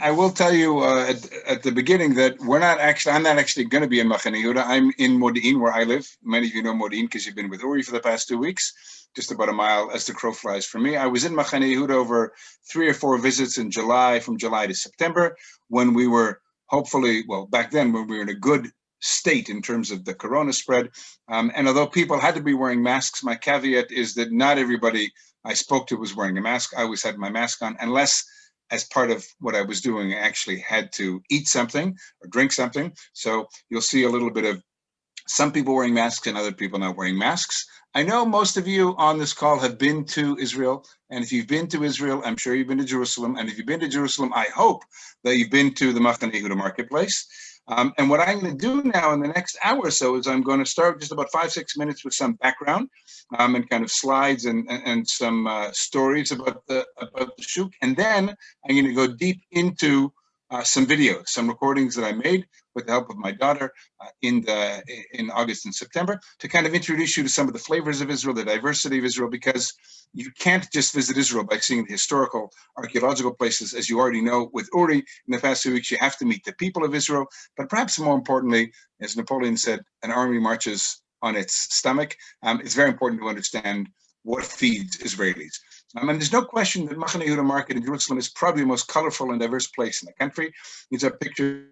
I will tell you at the beginning that I'm not actually going to be in Machane Yehuda. I'm in Modi'in, where I live. Many of you know Modi'in because you've been with Uri for the past 2 weeks, just about a mile as the crow flies from me. I was in Machane Yehuda over 3 or 4 visits in July, from July to September, when we were hopefully, well, back then when we were in a good state in terms of the corona spread. And although people had to be wearing masks, my caveat is that not everybody I spoke to was wearing a mask. I always had my mask on, unless as part of what I was doing, I actually had to eat something or drink something. So you'll see a little bit of some people wearing masks and other people not wearing masks. I know most of you on this call have been to Israel. And if you've been to Israel, I'm sure you've been to Jerusalem. And if you've been to Jerusalem, I hope that you've been to the Machane Yehuda marketplace. And what I'm going to do now in the next hour or so is I'm going to start just about 5-6 minutes with some background and kind of slides and some stories about the shuk. And then I'm going to go deep into some videos, some recordings that I made with the help of my daughter in August and September, to kind of introduce you to some of the flavors of Israel, the diversity of Israel, because you can't just visit Israel by seeing the historical, archaeological places. As you already know with Uri, in the past 2 weeks, you have to meet the people of Israel. But perhaps more importantly, as Napoleon said, an army marches on its stomach. It's very important to understand what feeds Israelis. And there's no question that Machane Yehuda Market in Jerusalem is probably the most colorful and diverse place in the country. These are pictures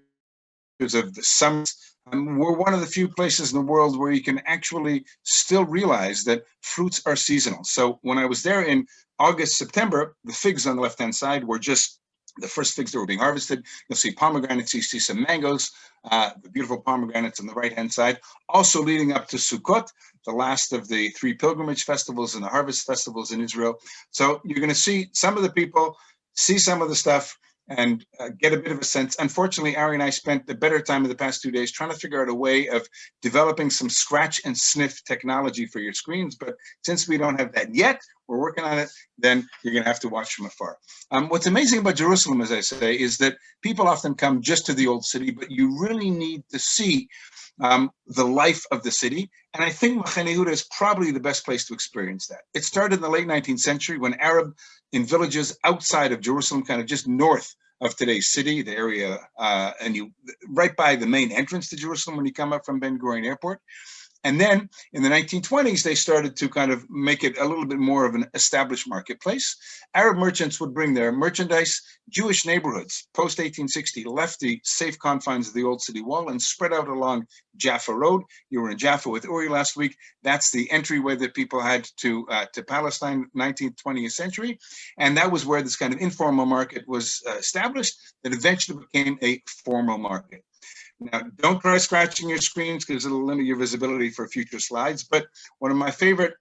of the summers. We're one of the few places in the world where you can actually still realize that fruits are seasonal. So when I was there in August, September, the figs on the left-hand side were just the first figs that were being harvested. You'll see pomegranates, you see some mangoes, the beautiful pomegranates on the right-hand side. Also leading up to Sukkot, the last of the 3 pilgrimage festivals and the harvest festivals in Israel. So you're going to see some of the people, see some of the stuff, and get a bit of a sense. Unfortunately, Ari and I spent the better time of the past 2 days trying to figure out a way of developing some scratch and sniff technology for your screens. But since we don't have that yet, we're working on it, then you're going to have to watch from afar. What's amazing about Jerusalem, as I say, is that people often come just to the old city, but you really need to see the life of the city. And I think Machane Yehuda is probably the best place to experience that. It started in the late 19th century when Arab in villages outside of Jerusalem, kind of just north of today's city, the area, and you right by the main entrance to Jerusalem when you come up from Ben Gurion Airport. And then in the 1920s, they started to kind of make it a little bit more of an established marketplace. Arab merchants would bring their merchandise. Jewish neighborhoods, post-1860, left the safe confines of the old city wall and spread out along Jaffa Road. You were in Jaffa with Uri last week. That's the entryway that people had to Palestine, 19th, 20th century. And that was where this kind of informal market was established that eventually became a formal market. Now, don't try scratching your screens because it'll limit your visibility for future slides. But one of my favorite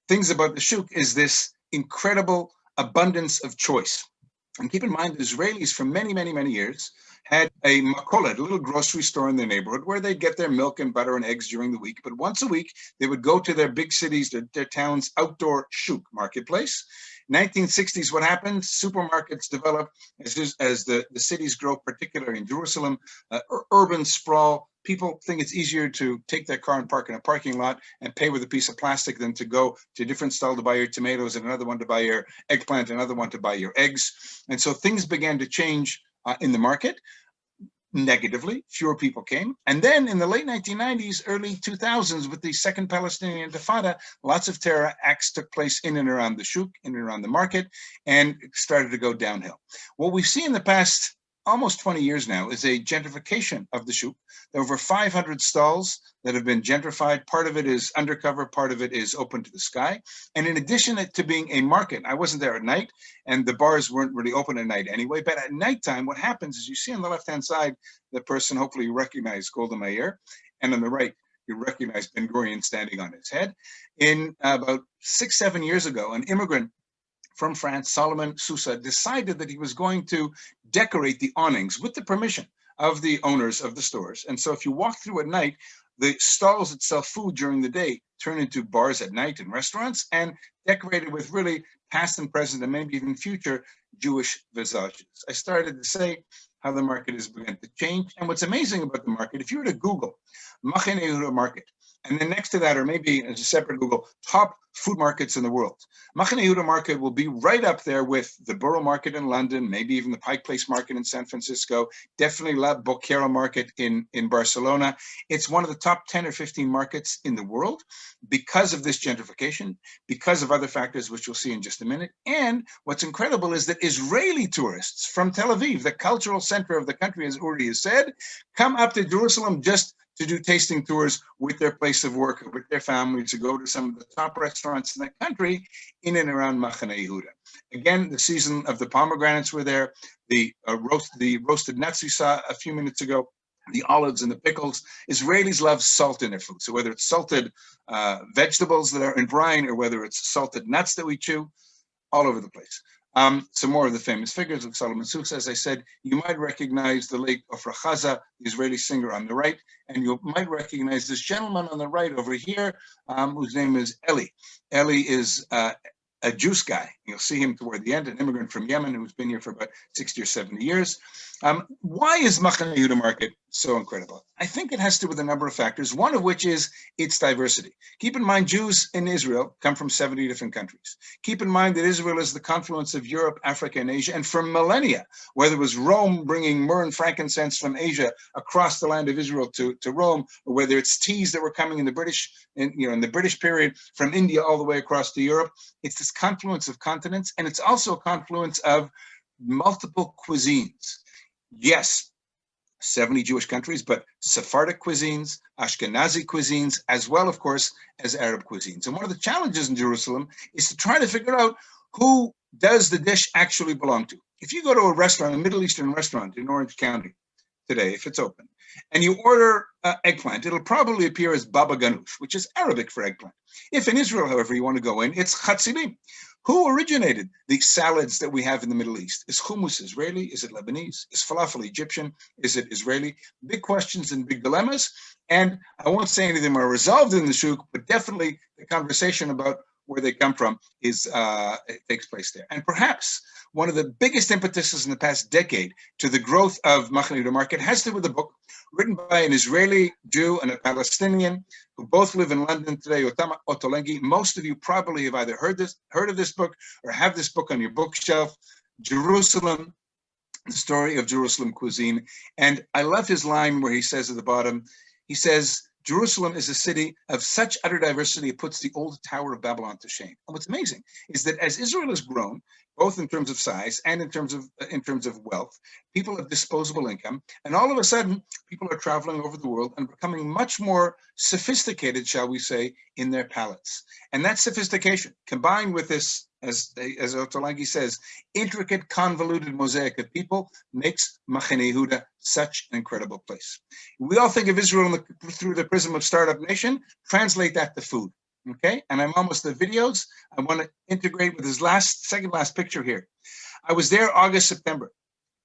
things about the shuk is this incredible abundance of choice. And keep in mind, the Israelis for many, many, many years had a makolet, a little grocery store in their neighborhood where they'd get their milk and butter and eggs during the week. But once a week, they would go to their big cities, their town's outdoor shuk marketplace. 1960s, what happened? Supermarkets develop as the cities grow, particularly in Jerusalem, urban sprawl. People think it's easier to take their car and park in a parking lot and pay with a piece of plastic than to go to a different stall to buy your tomatoes and another one to buy your eggplant, another one to buy your eggs. And so things began to change in the market. Negatively, fewer people came. And then in the late 1990s, early 2000s, with the Second Palestinian Intifada, lots of terror acts took place in and around the shuk, in and around the market, and it started to go downhill. What we've seen in the past almost 20 years now is a gentrification of the shuk. There are over 500 stalls that have been gentrified. Part of it is undercover, part of it is open to the sky. And in addition to being a market, I wasn't there at night, and the bars weren't really open at night anyway, but at nighttime, what happens is you see on the left-hand side, the person, hopefully you recognize Golda Meir, and on the right, you recognize Ben Gurion standing on his head. In about 6-7 years ago, an immigrant from France, Solomon Sousa, decided that he was going to decorate the awnings with the permission of the owners of the stores. And so if you walk through at night, the stalls that sell food during the day turn into bars at night and restaurants, and decorated with really past and present and maybe even future Jewish visages. I started to say how the market has begun to change. And what's amazing about the market, if you were to Google Machane Yehuda market And then next to that, or maybe as a separate Google, top food markets in the world. Machane Yehuda market will be right up there with the Borough Market in London, maybe even the Pike Place Market in San Francisco, definitely La Boquera Market in Barcelona. It's one of the top 10 or 15 markets in the world because of this gentrification, because of other factors, which we'll see in just a minute. And what's incredible is that Israeli tourists from Tel Aviv, the cultural center of the country, as Uri has said, come up to Jerusalem just to do tasting tours with their place of work, with their family, to go to some of the top restaurants in the country in and around Machane Yehuda. Again, the season of the pomegranates were there, the roasted nuts we saw a few minutes ago, the olives and the pickles. Israelis love salt in their food. So whether it's salted vegetables that are in brine or whether it's salted nuts that we chew, all over the place. Some more of the famous figures of Solomon Sousa. As I said, you might recognize the late Ofra Chaza, the Israeli singer, on the right, and you might recognize this gentleman on the right over here, whose name is Eli. Eli is a juice guy. You'll see him toward the end, an immigrant from Yemen who's been here for about 60 or 70 years. Why is Machane Yehuda market so incredible? I think it has to do with a number of factors, one of which is its diversity. Keep in mind, Jews in Israel come from 70 different countries. Keep in mind that Israel is the confluence of Europe, Africa, and Asia, and for millennia, whether it was Rome bringing myrrh and frankincense from Asia across the land of Israel to Rome, or whether it's teas that were coming in the British period from India all the way across to Europe, it's this confluence of continents, and it's also a confluence of multiple cuisines. Yes, 70 Jewish countries, but Sephardic cuisines, Ashkenazi cuisines, as well, of course, as Arab cuisines. And one of the challenges in Jerusalem is to try to figure out who does the dish actually belong to. If you go to a restaurant, a Middle Eastern restaurant in Orange County today, if it's open, and you order eggplant, it'll probably appear as baba ganoush, which is Arabic for eggplant. If in Israel, however, you want to go in, it's chatzilim. Who originated the salads that we have in the Middle East? Is hummus Israeli? Is it Lebanese? Is falafel Egyptian? Is it Israeli? Big questions and big dilemmas. And I won't say any of them are resolved in the shuk, but definitely the conversation about where they come from it takes place there. And perhaps one of the biggest impetuses in the past decade to the growth of Machane Yehuda market has to do with a book written by an Israeli Jew and a Palestinian who both live in London today, Yotam Ottolenghi. Most of you probably have either heard of this book or have this book on your bookshelf, Jerusalem, the story of Jerusalem cuisine. And I love his line where he says at the bottom, he says, Jerusalem is a city of such utter diversity, it puts the old Tower of Babylon to shame. And what's amazing is that as Israel has grown, both in terms of size and in terms of wealth, people have disposable income, and all of a sudden, people are traveling over the world and becoming much more sophisticated, shall we say, in their palates. And that sophistication, combined with this, as Ottolenghi says, intricate, convoluted mosaic of people, makes Machane Yehuda such an incredible place. We all think of Israel through the prism of startup nation. Translate that to food. Okay, and I'm almost the videos. I want to integrate with his second last picture here. I was there August, September,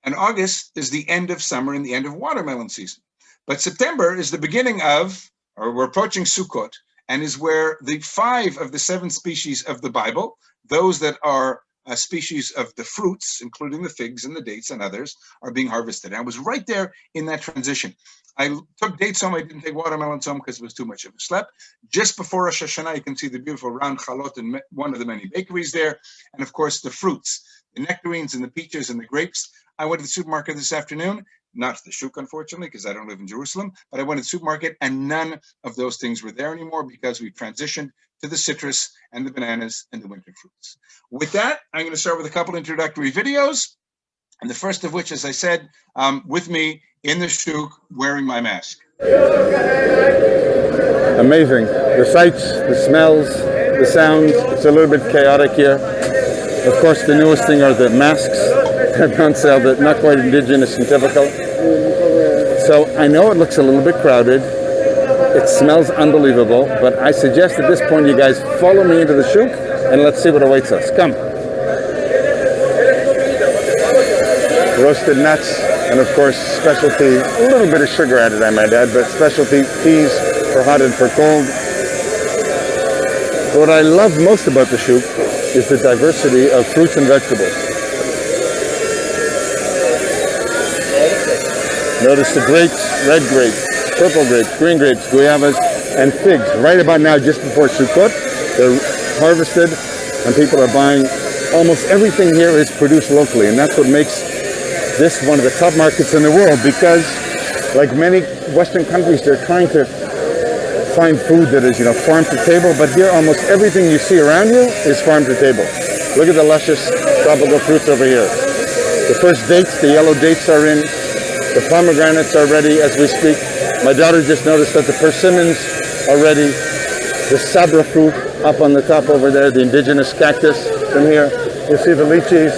and August is the end of summer and the end of watermelon season. But September is the beginning of, or we're approaching Sukkot, and is where the 5 of the 7 species of the Bible, those that are species of the fruits, including the figs and the dates and others, are being harvested. And I was right there in that transition. I took dates home. I didn't take watermelons home because it was too much of a schlep. Just before Rosh Hashanah, you can see the beautiful round chalot in one of the many bakeries there. And of course, the fruits, the nectarines and the peaches and the grapes. I went to the supermarket this afternoon, not the shuk, unfortunately, because I don't live in Jerusalem, but I went to the supermarket and none of those things were there anymore because we transitioned to the citrus and the bananas and the winter fruits. With that, I'm going to start with a couple introductory videos. And the first of which, as I said, with me in the shuk wearing my mask. Amazing. The sights, the smells, the sounds. It's a little bit chaotic here. Of course, the newest thing are the masks that are on sale, that not quite indigenous and typical. So I know it looks a little bit crowded. It smells unbelievable, but I suggest at this point you guys follow me into the shuk and let's see what awaits us. Come. Roasted nuts, and of course specialty, a little bit of sugar added I might add, but specialty teas for hot and for cold. What I love most about the shuk is the diversity of fruits and vegetables. Notice the grapes, red grapes, purple grapes, green grapes, guayabas, and figs. Right about now, just before Sukkot, they're harvested, and people are buying. Almost everything here is produced locally, and that's what makes this one of the top markets in the world, because like many Western countries, they're trying to find food that is, farm to table, but here almost everything you see around you is farm to table. Look at the luscious tropical fruits over here. The first dates, the yellow dates are in. The pomegranates are ready as we speak. My daughter just noticed that the persimmons are ready. The sabra fruit up on the top over there, the indigenous cactus from here. You see the lychees.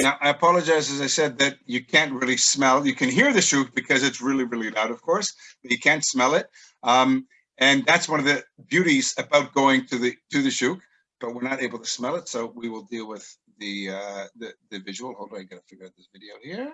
Now, I apologize, as I said, that you can't really smell. You can hear the shuk because it's really, really loud, of course, but you can't smell it. And that's one of the beauties about going to the shuk, but we're not able to smell it, so we will deal with the visual. Hold on, I gotta figure out this video here.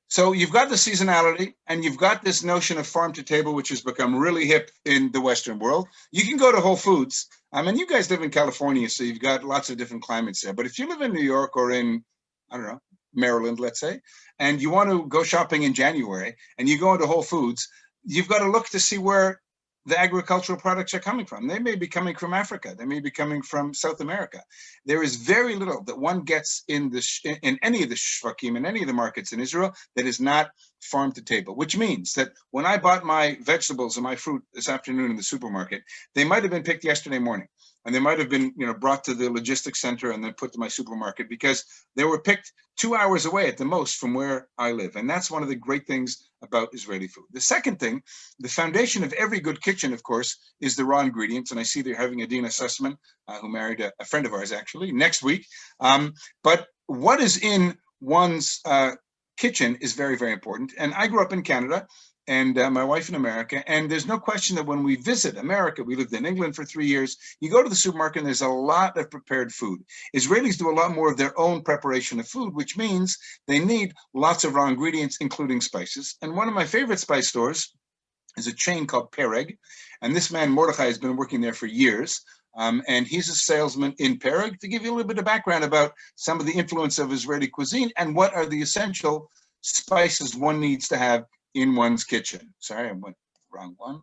So you've got the seasonality, and you've got this notion of farm to table, which has become really hip in the Western world. You can go to Whole Foods. I mean, you guys live in California, so you've got lots of different climates there. But if you live in New York or in, I don't know, Maryland, let's say, and you want to go shopping in January, and you go into Whole Foods, you've got to look to see where the agricultural products are coming from. They may be coming from Africa. They may be coming from South America. There is very little that one gets in any of the shvakim, in any of the markets in Israel, that is not farm to table, which means that when I bought my vegetables and my fruit this afternoon in the supermarket, they might have been picked yesterday morning. And they might have been, brought to the logistics center and then put to my supermarket, because they were picked 2 hours away at the most from where I live. And that's one of the great things about Israeli food. The second thing, the foundation of every good kitchen, of course, is the raw ingredients. And I see they're having a Dina Sussman, who married a friend of ours, actually, next week. But what is in one's kitchen is very, very important. And I grew up in Canada, and my wife in America, and there's no question that when we visit America, we lived in England for 3 years, you go to the supermarket and there's a lot of prepared food. Israelis do a lot more of their own preparation of food, which means they need lots of raw ingredients, including spices. And one of my favorite spice stores is a chain called Pereg, and this man, Mordechai, has been working there for years. And he's a salesman in Pereg. To give you a little bit of background about some of the influence of Israeli cuisine and what are the essential spices one needs to have in one's kitchen. Sorry, I went wrong one.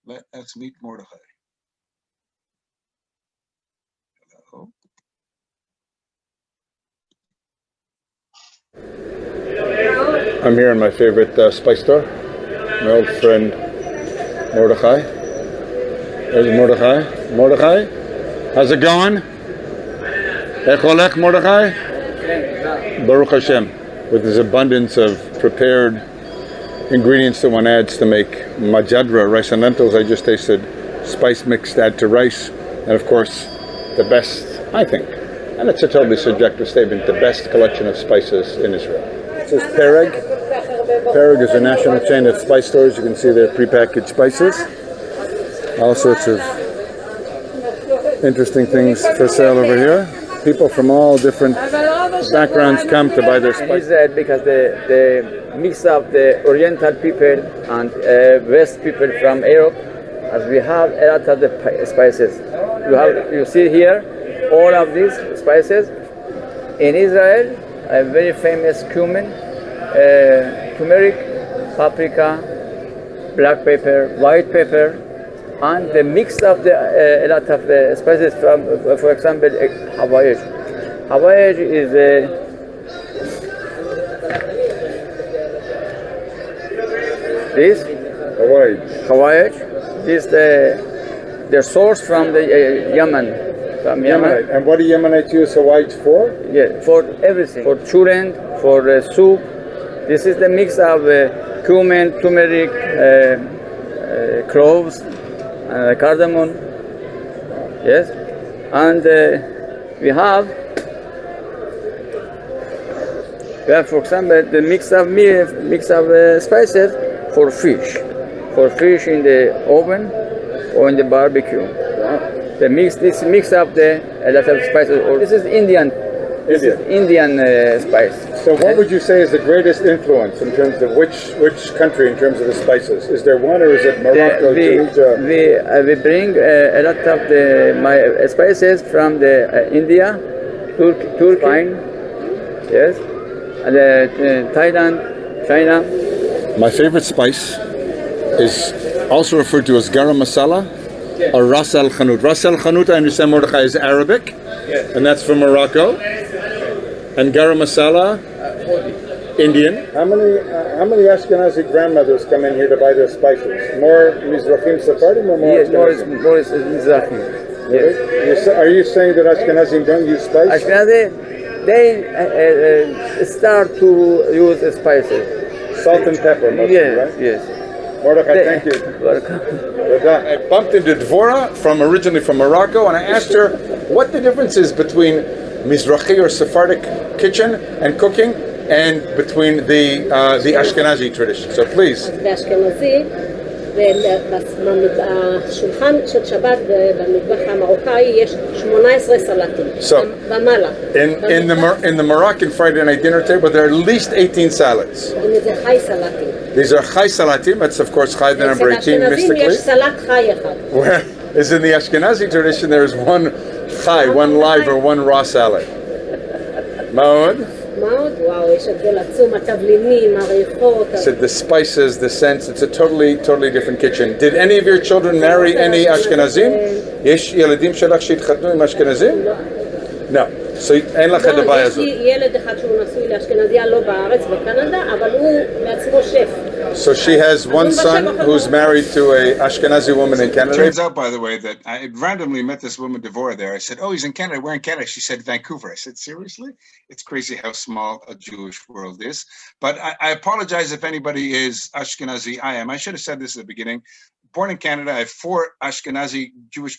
Let us meet Mordechai. Hello. I'm here in my favorite spice store. My old friend Mordechai. There's Mordechai. Mordechai, how's it going? Echolech, Mordechai? Baruch Hashem. With his abundance of prepared ingredients that one adds to make majadra, rice and lentils, I just tasted, spice mix to add to rice, and of course, the best, I think, and it's a totally subjective statement, the best collection of spices in Israel. This is Pereg. Pereg is a national chain of spice stores. You can see their prepackaged spices. All sorts of interesting things for sale over here. People from all different backgrounds come to buy their spices. Israel, because the mix of the Oriental people and West people from Europe, as we have a lot of the spices. You see here all of these spices. In Israel, a very famous cumin, turmeric, paprika, black pepper, white pepper, and the mix of a lot of spices from, for example, Hawaii. Hawaii is this Hawaii. This the source from the Yemen. From Yemen. And what do Yemenites use Hawaii for? Yeah, for everything. For children, for soup. This is the mix of cumin, turmeric, cloves, cardamom. Yes, and we have, for example, the mix of spices for fish in the oven or in the barbecue. This mix of a lot of spices. This is Indian. This is Indian spice. So what would you say is the greatest influence in terms of which country in terms of the spices? Is there one, or is it Morocco, Tunisia? We bring a lot of my spices from the India, Turkey, yes, and Thailand, China. My favorite spice is also referred to as garam masala or ras al khanut. Ras al khanut, I understand, Mordechai, is Arabic, and that's from Morocco. And garam masala, Indian. How many Ashkenazi grandmothers come in here to buy their spices? More Mizrahim Sephardim or more Yes, Ashkenazim? more is Mizrahi. Yes. Are you saying that Ashkenazim don't use spice? Ashkenazi, they start to use spices. Salt and pepper mostly, Yes, right? yes. Mordechai, thank you. Welcome. I bumped into Dvorah, originally from Morocco, and I asked her what the difference is between Mizrahi or Sephardic kitchen and cooking and between the Ashkenazi tradition. So please. באשכנזי, בשולחן של שבת במטבח המרוקאי יש 18 סלטים ומעלה. In the Moroccan Friday night dinner table, there are at least 18 salads. זה חי סלטים. These are chai salatim. That's of course chai the number 18 באשכנזים mystically. יש סלט חי אחד. Whereas in the Ashkenazi tradition, there is one chai, one live or one raw salad. Maod? מאוד, וואו, יש הבדל עצום, התבלינים, הריחות. Said the spices, the scents, it's a totally different kitchen. Did any of your children marry any Ashkenazim? יש ילדים שלך שהתחתנו עם אשכנזים? No. So אין לך את הבעיה הזאת. יש לי ילד אחד שהוא נשוי לאשכנזיה, לא בארץ, בקנדה, אבל הוא בעצמו שף. So she has one son who's married to a Ashkenazi woman in Canada. Turns out, by the way, that I randomly met this woman, Devorah, there. I said, oh, he's in Canada. Where in Canada? She said, Vancouver. I said, seriously? It's crazy how small a Jewish world is. But I apologize if anybody is Ashkenazi. I am. I should have said this at the beginning. Born in Canada, I have 4 Ashkenazi Jewish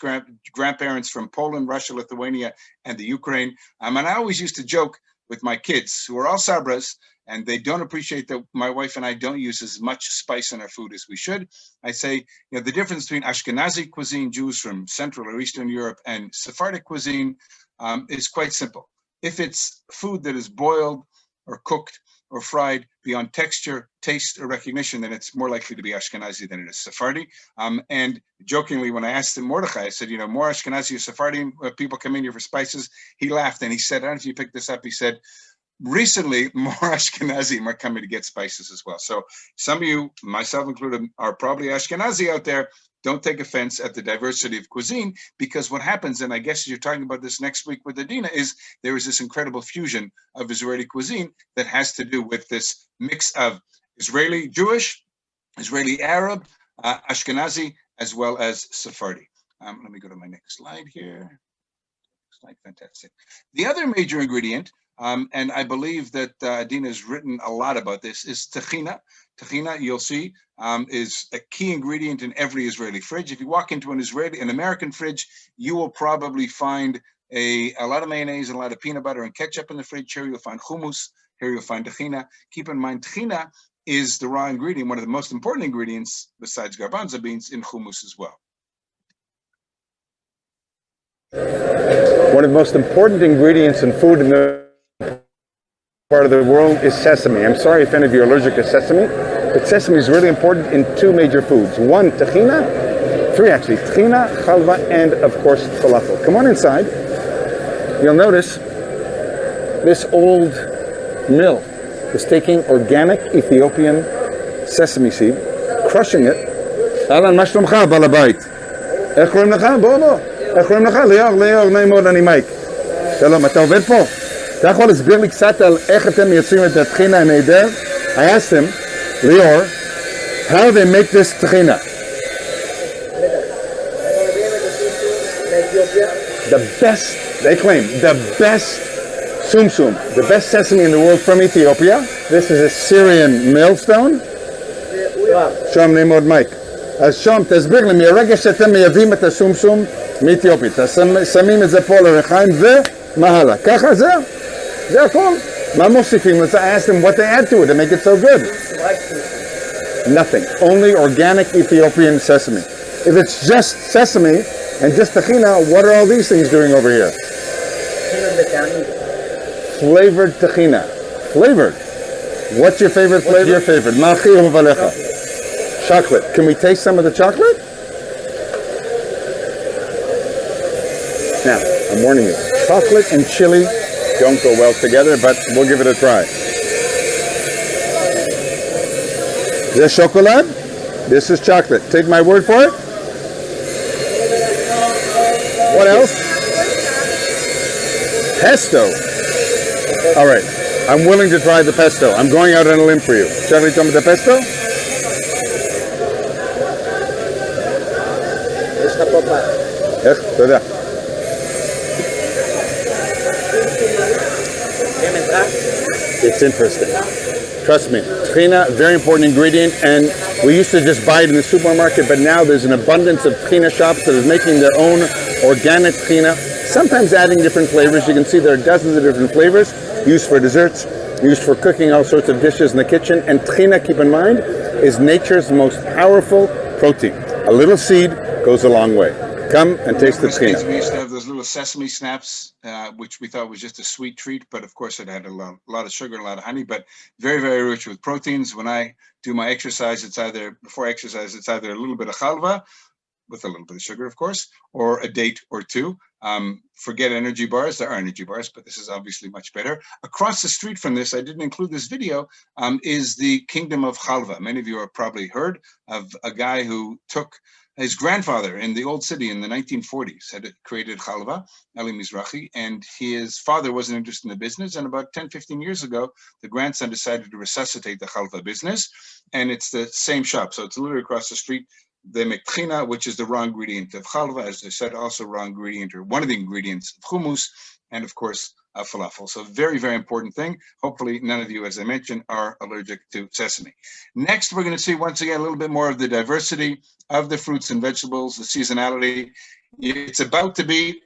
grandparents from Poland, Russia, Lithuania, and the Ukraine. And I always used to joke with my kids, who are all Sabras, and they don't appreciate that my wife and I don't use as much spice in our food as we should. I say, the difference between Ashkenazi cuisine, Jews from Central or Eastern Europe, and Sephardic cuisine is quite simple. If it's food that is boiled or cooked or fried beyond texture, taste, or recognition, then it's more likely to be Ashkenazi than it is Sephardi. And jokingly, when I asked him, Mordechai, I said, more Ashkenazi or Sephardi people come in here for spices. He laughed and he said, I don't know if you picked this up, he said, recently, more Ashkenazim are coming to get spices as well. So some of you, myself included, are probably Ashkenazi out there. Don't take offense at the diversity of cuisine, because what happens, and I guess you're talking about this next week with Adina, is there is this incredible fusion of Israeli cuisine that has to do with this mix of Israeli Jewish, Israeli Arab, Ashkenazi, as well as Sephardi. Let me go to my next slide here. Slide, fantastic. The other major ingredient, and I believe that Adina has written a lot about this, is tahina. Tahina, you'll see, is a key ingredient in every Israeli fridge. If you walk into an American fridge, you will probably find a lot of mayonnaise and a lot of peanut butter and ketchup in the fridge. Here you'll find hummus. Here you'll find tahina. Keep in mind, tahina is the raw ingredient, one of the most important ingredients besides garbanzo beans in hummus as well. One of the most important ingredients in food in the part of the world is sesame. I'm sorry if any of you are allergic to sesame, but sesame is really important in 2 major foods. 1, tahina, 3 actually, tahina, chalva, and of course falafel. Come on inside. You'll notice this old mill is taking organic Ethiopian sesame seed, crushing it. Alan, מה שלומך, בעל הבית? איך קוראים לך? בוא. איך קוראים לך? ליאור, נעים מאוד, אני מייק. שלום, אתה עובד פה? אתה יכול להסביר לי קצת על איך אתם מייצרים את הטחינה הנהדר? I asked him, Lior, how they make this tahina. The best, they claim, the best sumsum, the best sesame in the world from Ethiopia. This is a Syrian millstone. Shom Nimod Mike. אז שום, תסביר לי, מרגע שאתם מייבאים את הסומסום מאתיופיה, שמים את זה פה לרחיים ומה הלאה? ככה זה הכל. מה מוסיפים? I asked them what they add to it to make it so good. Nothing. Only organic Ethiopian sesame. If it's just sesame and just tahina, what are all these things doing over here? Flavored tahina. Flavored. What's your favorite flavor? What's your favorite? Malchi uvalecha. Chocolate. Can we taste some of the chocolate? Now, I'm warning you. Chocolate and chili don't go well together, but we'll give it a try. This chocolate, this is chocolate. Take my word for it. What else? Pesto. All right. I'm willing to try the pesto. I'm going out on a limb for you. Shall we come with the pesto? Yes, תודה. It's interesting. Trust me. Tahina, very important ingredient, and we used to just buy it in the supermarket, but now there's an abundance of tahina shops that are making their own organic tahina, sometimes adding different flavors. You can see there are dozens of different flavors used for desserts, used for cooking all sorts of dishes in the kitchen. And tahina, keep in mind, is nature's most powerful protein. A little seed goes a long way. Come and taste the tahina. We used to have those little sesame snaps, which we thought was just a sweet treat, but of course it had a lot of sugar, a lot of honey, but very, very rich with proteins. When I do my exercise, before I exercise, it's either a little bit of chalva, with a little bit of sugar, of course, or a date or two. Forget energy bars. There are energy bars, but this is obviously much better. Across the street from this, I didn't include this video, is the Kingdom of Chalva. Many of you have probably heard of a guy who took his grandfather in the old city in the 1940s, had created Chalva, Ali Mizrahi, and his father wasn't interested in the business. And about 10, 15 years ago, the grandson decided to resuscitate the Chalva business. And it's the same shop. So it's literally across the street. They make tahina, which is the raw ingredient of chalva, as I said, also raw ingredient or one of the ingredients of hummus, and of course, falafel. So very, very important thing. Hopefully none of you, as I mentioned, are allergic to sesame. Next, we're going to see once again a little bit more of the diversity of the fruits and vegetables, the seasonality. It's about to be,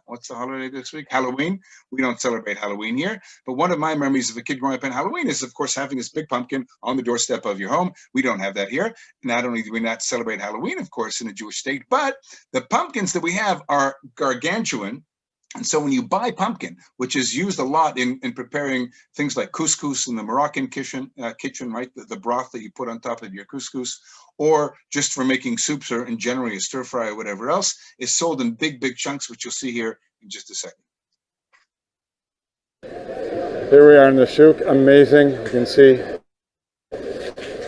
what's the holiday this week? Halloween. We don't celebrate Halloween here, but one of my memories of a kid growing up in Halloween is, of course, having this big pumpkin on the doorstep of your home. We don't have that here. Not only do we not celebrate Halloween, of course, in a Jewish state, but the pumpkins that we have are gargantuan. And so when you buy pumpkin, which is used a lot in preparing things like couscous in the Moroccan kitchen, right? The broth that you put on top of your couscous, or just for making soups or in generally a stir fry or whatever else, is sold in big, big chunks, which you'll see here in just a second. Here we are in the shuk. Amazing. You can see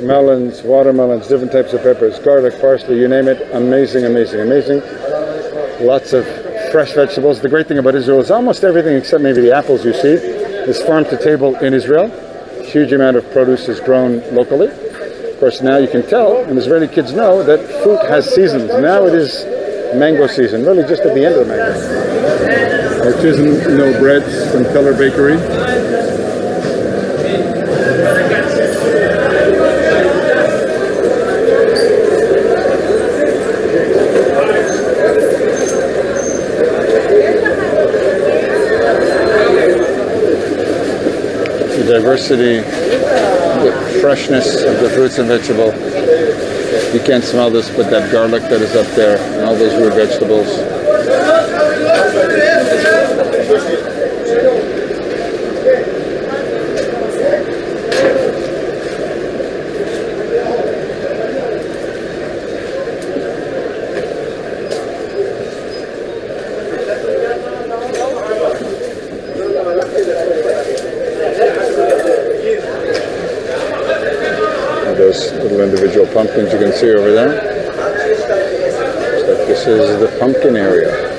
melons, watermelons, different types of peppers, garlic, parsley, you name it. Amazing, amazing, amazing. Lots of fresh vegetables. The great thing about Israel is almost everything except maybe the apples you see is farm to table in Israel. Huge amount of produce is grown locally. Of course, now you can tell, and Israeli kids know, that fruit has seasons. Now it is mango season, really just at the end of the mango. Artisanal breads from Keller Bakery. Diversity, the freshness of the fruits and vegetables. You can't smell this, but that garlic that is up there and all those root vegetables. Those little individual pumpkins you can see over there. So this is the pumpkin area.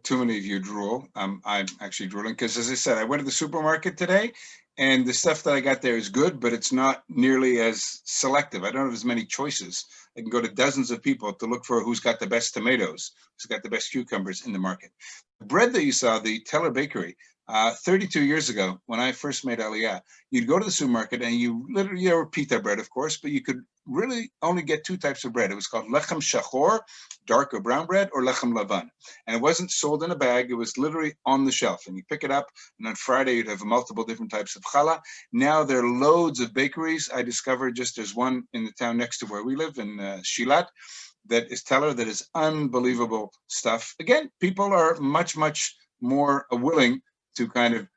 Too many of you drool. I'm actually drooling because, as I said, I went to the supermarket today and the stuff that I got there is good, but it's not nearly as selective. I don't have as many choices. I can go to dozens of people to look for who's got the best tomatoes, who's got the best cucumbers in the market. The bread that you saw, the Teller Bakery, 32 years ago, when I first made Aliyah, you'd go to the supermarket and you literally, were pita bread, of course, but you could really only get two types of bread. It was called lechem shachor, dark or brown bread, or lechem lavan. And it wasn't sold in a bag. It was literally on the shelf. And you pick it up, and on Friday, you'd have multiple different types of challah. Now there are loads of bakeries. I discovered just there's one in the town next to where we live in Shilat that is Teller, that is unbelievable stuff. Again, people are much, much more willing to kind of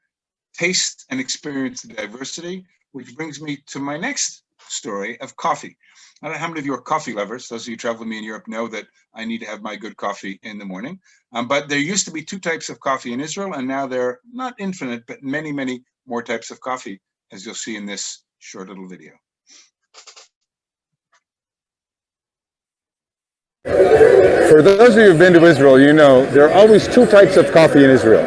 taste and experience the diversity, which brings me to my next story of coffee. I don't know how many of you are coffee lovers. Those of you who travel with me in Europe know that I need to have my good coffee in the morning. But there used to be 2 types of coffee in Israel, and now there are not infinite, but many, many more types of coffee, as you'll see in this short little video. For those of you who've been to Israel, you know there are always 2 types of coffee in Israel.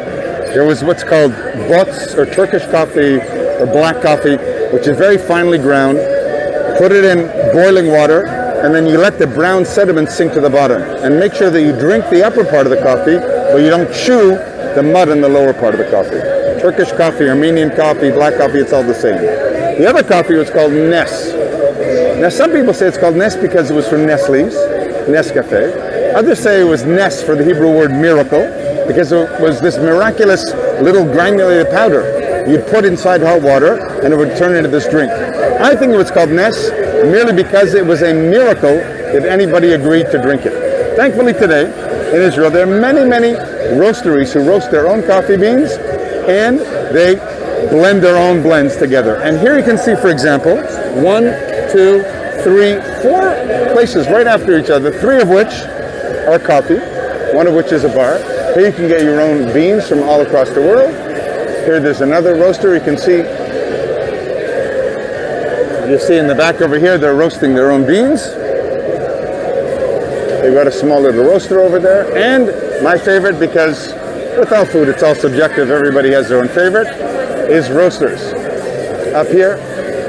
There was what's called bots, or Turkish coffee, or black coffee, which is very finely ground. Put it in boiling water, and then you let the brown sediment sink to the bottom. And make sure that you drink the upper part of the coffee, but you don't chew the mud in the lower part of the coffee. Turkish coffee, Armenian coffee, black coffee, it's all the same. The other coffee was called Nes. Now some people say it's called Nes because it was from Nestle's, Nescafe. Others say it was Nes for the Hebrew word miracle, because it was this miraculous little granulated powder you'd put inside hot water and it would turn into this drink. I think it was called Nes merely because it was a miracle if anybody agreed to drink it. Thankfully today in Israel there are many, many roasteries who roast their own coffee beans and they blend their own blends together. And here you can see, for example, 1, 2, 3, 4 places right after each other, 3 of which are coffee, 1 of which is a bar. Here you can get your own beans from all across the world. Here there's another roaster. You can see, you see in the back over here, they're roasting their own beans. They've got a small little roaster over there. And my favorite, because with all food, it's all subjective, everybody has their own favorite, is roasters. Up here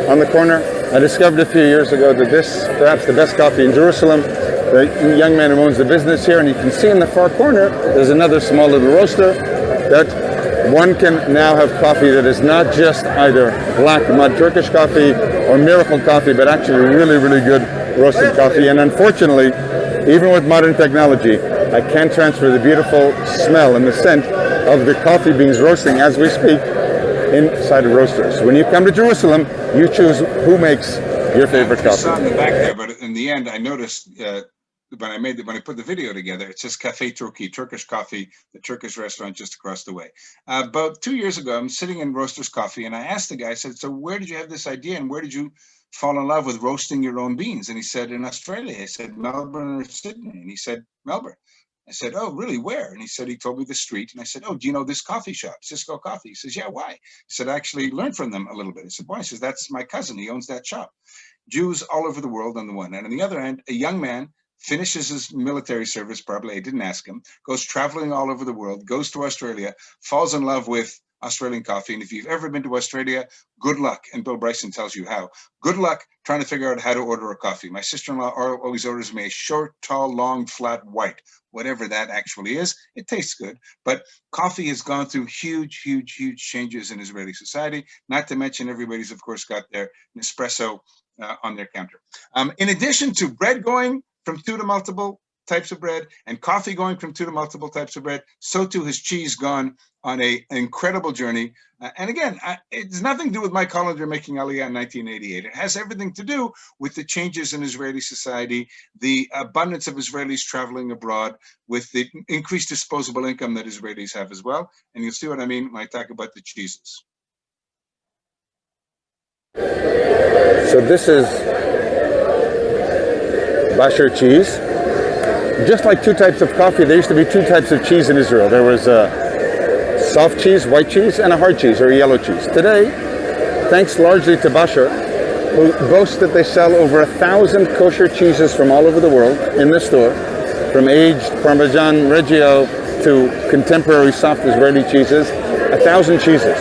on the corner, I discovered a few years ago that this, perhaps the best coffee in Jerusalem. The young man who owns the business here, and you can see in the far corner, there's another small little roaster that one can now have coffee that is not just either black mud Turkish coffee or miracle coffee, but actually really, really good roasted coffee. And unfortunately, even with modern technology, I can't transfer the beautiful smell and the scent of the coffee beans roasting as we speak inside of roasters. When you come to Jerusalem, you choose who makes your favorite coffee. I saw in the back there, but in the end, I noticed when I put the video together, it says Cafe Turkey, Turkish coffee, the Turkish restaurant just across the way. About 2 years ago, I'm sitting in Roasters Coffee, and I asked the guy, I said, so where did you have this idea, and where did you fall in love with roasting your own beans? And he said, in Australia. I said, Melbourne or Sydney? And he said, Melbourne. I said, oh, really, where? And he said, he told me the street. And I said, oh, do you know this coffee shop, Cisco Coffee? He says, yeah, why? He said, I actually learned from them a little bit. I said, why? He says, that's my cousin. He owns that shop. Jews all over the world on the one hand. On the other hand, a young man finishes his military service, probably, I didn't ask him, goes traveling all over the world, goes to Australia, falls in love with Australian coffee. And if you've ever been to Australia, good luck. And Bill Bryson tells you how. Good luck trying to figure out how to order a coffee. My sister-in-law always orders me a short, tall, long, flat, white, whatever that actually is. It tastes good. But coffee has gone through huge, huge, huge changes in Israeli society. Not to mention everybody's, of course, got their Nespresso on their counter. In addition to bread going from 2 to multiple types of bread and coffee going from 2 to multiple types of bread, so too has cheese gone on an incredible journey. And again, it's nothing to do with Mike Hollander making Aliyah in 1988. It has everything to do with the changes in Israeli society, the abundance of Israelis traveling abroad, with the increased disposable income that Israelis have as well. And you'll see what I mean when I talk about the cheeses. So this is Basher cheese. Just like 2 types of coffee, there used to be 2 types of cheese in Israel. There was soft cheese, white cheese, and a hard cheese, or yellow cheese. Today, thanks largely to Basher, who boasts that they sell over 1,000 kosher cheeses from all over the world in this store, from aged Parmesan Reggio to contemporary soft Israeli cheeses, 1,000 cheeses.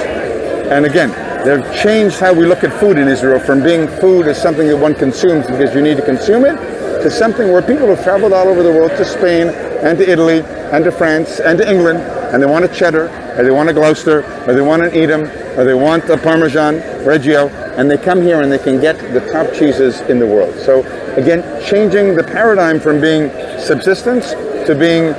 And again, they've changed how we look at food in Israel, from being food as something that one consumes because you need to consume it, to something where people have traveled all over the world, to Spain and to Italy and to France and to England, and they want a cheddar, or they want a Gloucester, or they want an Edam, or they want a Parmesan Reggio, and they come here and they can get the top cheeses in the world. So again, changing the paradigm from being subsistence to being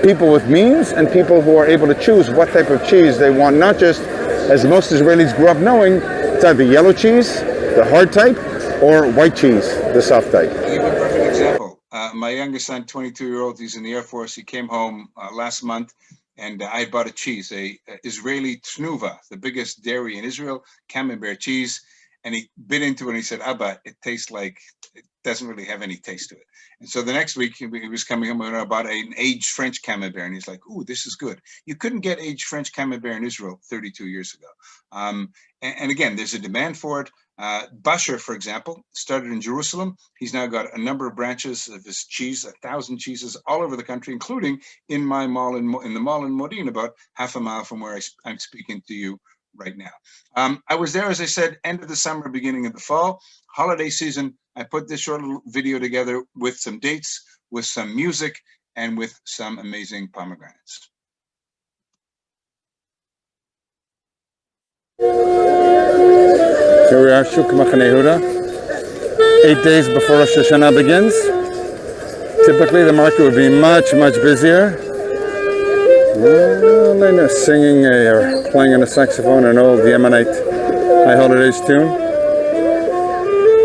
people with means and people who are able to choose what type of cheese they want, not just, as most Israelis grew up knowing, it's either yellow cheese, the hard type, or white cheese, the soft type. I'll give you a perfect example. My youngest son, 22-year-old, he's in the Air Force. He came home last month, and I bought a cheese, a Israeli Tnuva, the biggest dairy in Israel, camembert cheese. And he bit into it and he said, Abba, it tastes like, it doesn't really have any taste to it. And so the next week he was coming home and I bought an aged French camembert, and he's like, ooh, this is good. You couldn't get aged French camembert in Israel 32 years ago. And again, there's a demand for it. Basher, for example, started in Jerusalem. He's now got a number of branches of his cheese, 1,000 cheeses all over the country, including in my mall in the mall in Modin, about half a mile from where I'm speaking to you right now. I was there, as I said, end of the summer, beginning of the fall, holiday season. I put this short little video together with some dates, with some music, and with some amazing pomegranates. Here we are, Shuk Machane Yehuda. 8 days before Rosh Hashanah begins. Typically the market would be much, much busier. Lena singing or playing on a saxophone an old Yemenite High Holidays tune.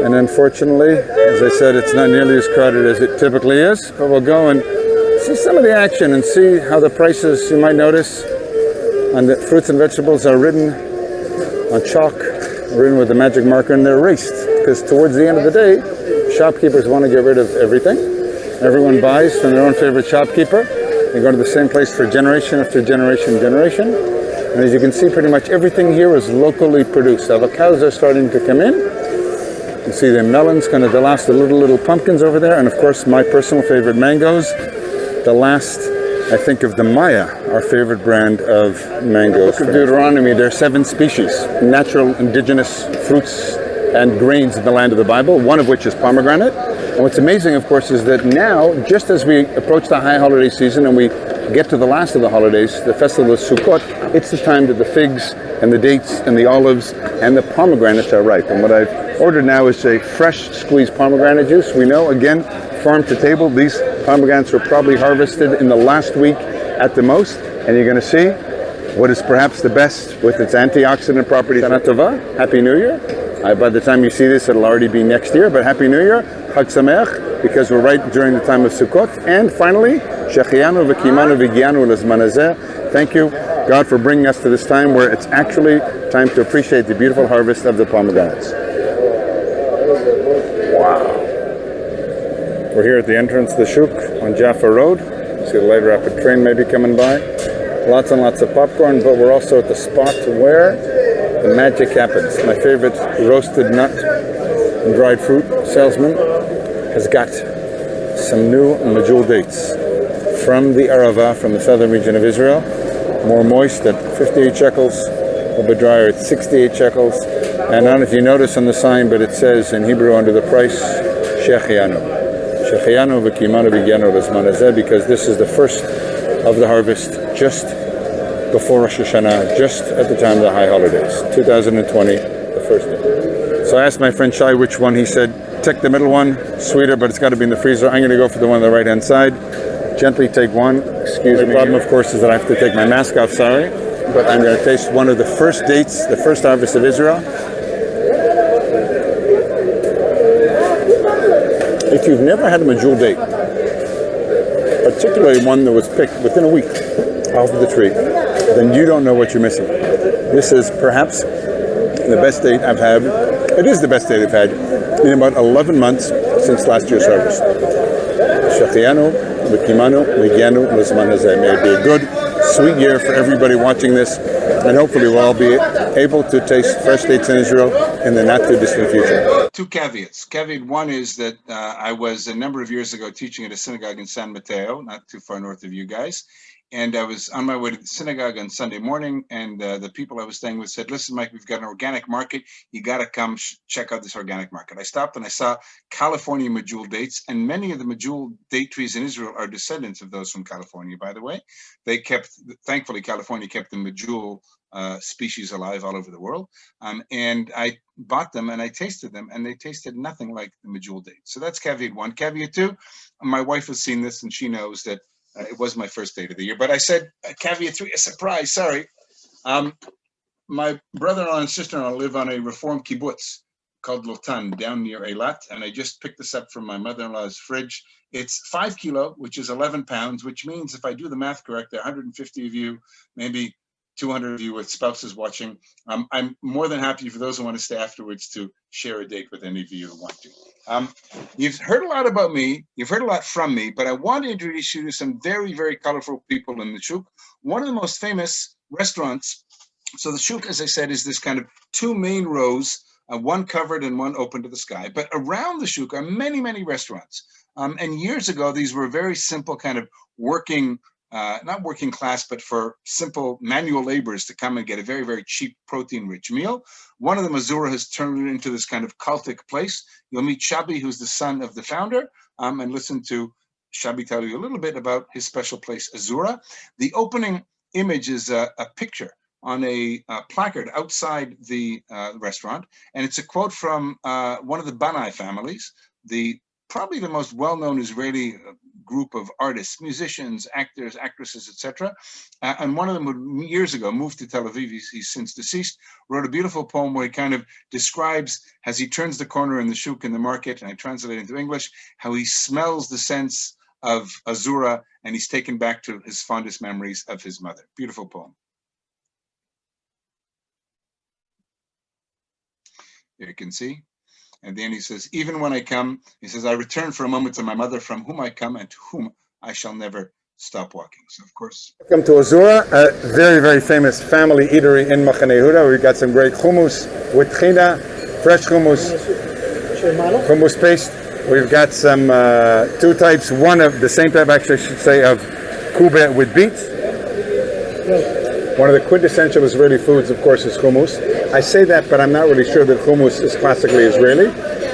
And unfortunately, as I said, it's not nearly as crowded as it typically is, but we'll go and see some of the action and see how the prices, you might notice, on the fruits and vegetables are written on chalk, written with the magic marker, and they're erased, because towards the end of the day, shopkeepers want to get rid of everything. Everyone buys from their own favorite shopkeeper. They go to the same place for generation after generation, and as you can see, pretty much everything here is locally produced. Avocados are starting to come in. You see the melons, kind of the last, the little pumpkins over there, and of course my personal favorite, mangoes. The last, I think, of the Maya, our favorite brand of mangoes. From Deuteronomy, there are 7 species, natural indigenous fruits and grains in the land of the Bible, one of which is pomegranate. And what's amazing, of course, is that now, just as we approach the high holiday season and we get to the last of the holidays, the festival of Sukkot, it's the time that the figs and the dates and the olives and the pomegranates are ripe. And what I've ordered now is a fresh squeezed pomegranate juice. We know, again, farm to table, these pomegranates were probably harvested in the last week at the most, and you're going to see what is perhaps the best with its antioxidant properties. Shana Tova, Happy New Year. By the time you see this, it'll already be next year, but Happy New Year, Chag Sameach, because we're right during the time of Sukkot. And finally, Shechianu v'kimanu v'gianu l'zman hazeh. Thank you, God, for bringing us to this time where it's actually time to appreciate the beautiful harvest of the pomegranates. Wow. We're here at the entrance to the Shuk on Jaffa Road. See the light rapid train maybe coming by. Lots and lots of popcorn, but we're also at the spot where the magic happens. My favorite roasted nut and dried fruit salesman has got some new medjool dates from the Arava, from the southern region of Israel. More moist at 58 shekels, a little bit drier at 68 shekels. And I don't know if you notice on the sign, but it says in Hebrew under the price, Shechianu. Shechianu v'kimanu v'gianu l'zman hazeh, because this is the first of the harvest, just before Rosh Hashanah, just at the time of the high holidays, 2020, the first day. So I asked my friend Shai which one. He said, take the middle one, sweeter, but it's got to be in the freezer. I'm going to go for the one on the right-hand side. Gently take one. Excuse me. The problem, of course, is that I have to take my mask off, sorry. But I'm going to taste one of the first dates, the first harvest of Israel. If you've never had a medjool date, particularly one that was picked within a week off of the tree, then you don't know what you're missing. This is perhaps the best date I've had. It is the best date I've had in about 11 months since last year's harvest. Shechianu v'kimanu v'gianu l'zman hazeh. May it be a good, sweet year for everybody watching this, and hopefully we'll all be able to taste fresh dates in Israel in the not too distant future. 2 caveats. Caveat 1 is that I was a number of years ago teaching at a synagogue in San Mateo, not too far north of you guys. And I was on my way to the synagogue on Sunday morning, and the people I was staying with said, listen, Mike, we've got an organic market. You got to come check out this organic market. I stopped and I saw California medjool dates, and many of the medjool date trees in Israel are descendants of those from California, by the way. Thankfully, California kept the medjool species alive all over the world. And I bought them and I tasted them, and they tasted nothing like the medjool date. So that's caveat 1. Caveat 2, my wife has seen this and she knows that it was my first date of the year. But I said, caveat 3, a surprise, sorry. My brother-in-law and sister-in-law live on a Reform kibbutz called Lotan down near Eilat, and I just picked this up from my mother-in-law's fridge. It's 5 kilo, which is 11 pounds, which means if I do the math correct, there are 150 of you, maybe 200 of you with spouses watching. I'm more than happy for those who want to stay afterwards to share a date with any of you who want to. You've heard a lot about me, you've heard a lot from me, but I want to introduce you to some very, very colorful people in the shuk. One of the most famous restaurants. So the shuk, as I said, is this kind of two main rows, one covered and one open to the sky. But around the shuk are many, many restaurants. And years ago, these were very simple kind of working, not working class, but for simple manual laborers to come and get a very, very cheap protein-rich meal. One of the Azura has turned it into this kind of cultic place. You'll meet Shabi, who's the son of the founder, and listen to Shabi tell you a little bit about his special place, Azura. The opening image is a picture on a placard outside the restaurant, and it's a quote from one of the Banai families, probably the most well-known Israeli group of artists, musicians, actors, actresses, etc. And one of them, who years ago moved to Tel Aviv, he's since deceased, wrote a beautiful poem where he kind of describes, as he turns the corner in the shuk in the market, and I translate it into English, how he smells the sense of Azura, and he's taken back to his fondest memories of his mother. Beautiful poem. Here you can see. And then he says, even when I come, he says, I return for a moment to my mother, from whom I come and to whom I shall never stop walking. So, of course. Welcome to Azura, a very, very famous family eatery in Machane Yehuda. We've got some great hummus with tchina, fresh hummus, hummus paste. We've got some two types, one of the same type, actually, I should say, of kube with beets. One of the quintessential Israeli foods, of course, is hummus. I say that, but I'm not really sure that hummus is classically Israeli,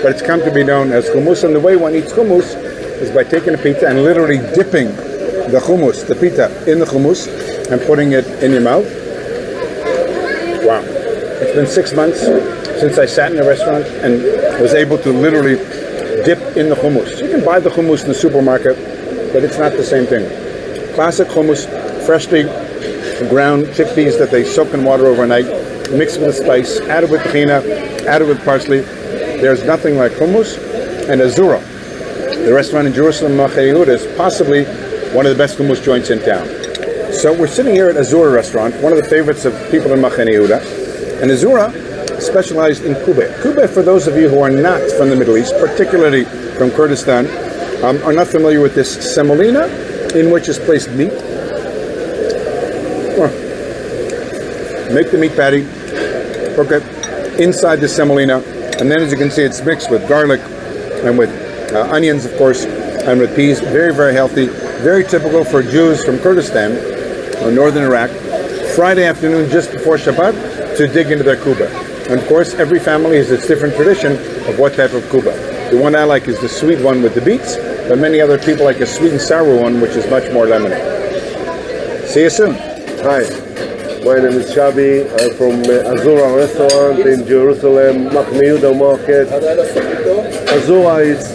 but it's come to be known as hummus. And the way one eats hummus is by taking a pita and literally dipping the hummus, the pita, in the hummus and putting it in your mouth. Wow. It's been 6 months since I sat in a restaurant and was able to literally dip in the hummus. You can buy the hummus in the supermarket, but it's not the same thing. Classic hummus, freshly ground chickpeas that they soak in water overnight, mixed with a spice, added with tahina, added with parsley. There's nothing like hummus. And Azura, the restaurant in Jerusalem, Machane Yehuda, is possibly one of the best hummus joints in town. So we're sitting here at Azura restaurant, one of the favorites of people in Machane Yehuda. And Azura specialized in kube. Kube, for those of you who are not from the Middle East, particularly from Kurdistan, are not familiar with this semolina in which is placed meat. Make the meat patty, cook it inside the semolina, and then as you can see, it's mixed with garlic and with onions, of course, and with peas. Very, very healthy. Very typical for Jews from Kurdistan or northern Iraq. Friday afternoon, just before Shabbat, to dig into their kuba. And of course, every family has its different tradition of what type of kuba. The one I like is the sweet one with the beets, but many other people like a sweet and sour one, which is much more lemony. See you soon. Hi. My name is Shabi. I'm from Azura restaurant in Jerusalem, Machane Yehuda market. Azura is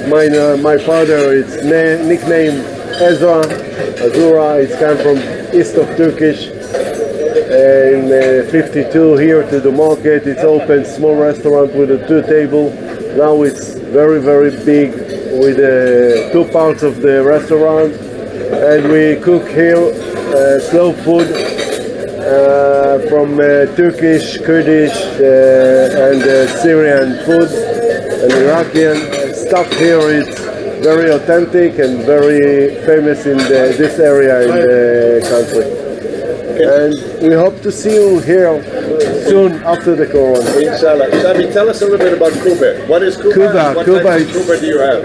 my father. It's nicknamed Ezra. Azura is come from east of Turkish. In 52 here to the market. It's open small restaurant with a 2 table. Now it's very, very big with 2 parts of the restaurant, and we cook here slow food. From Turkish, Kurdish, and Syrian food, and Iraqi stuff here is very authentic and very famous in this area in the country. And we hope to see you here soon after the Corona. Inshallah. Shabi, tell us a little bit about kube. What is kube? What type of kube do you have?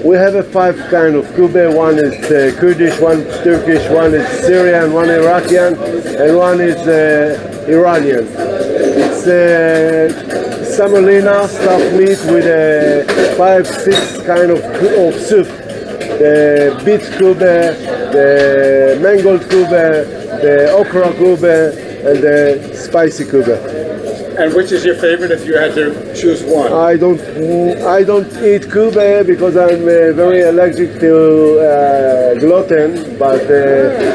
We have 5 kind of kube. One is Kurdish, one is Turkish, one is Syrian, one Iraqi, and one is Iranian. It's semolina stuffed meat with 5-6 kind of soup. The beet kube, the mangold kube, the okra kube, and the spicy kube. And which is your favorite if you had to choose one? I don't eat kube because I'm very allergic to gluten, but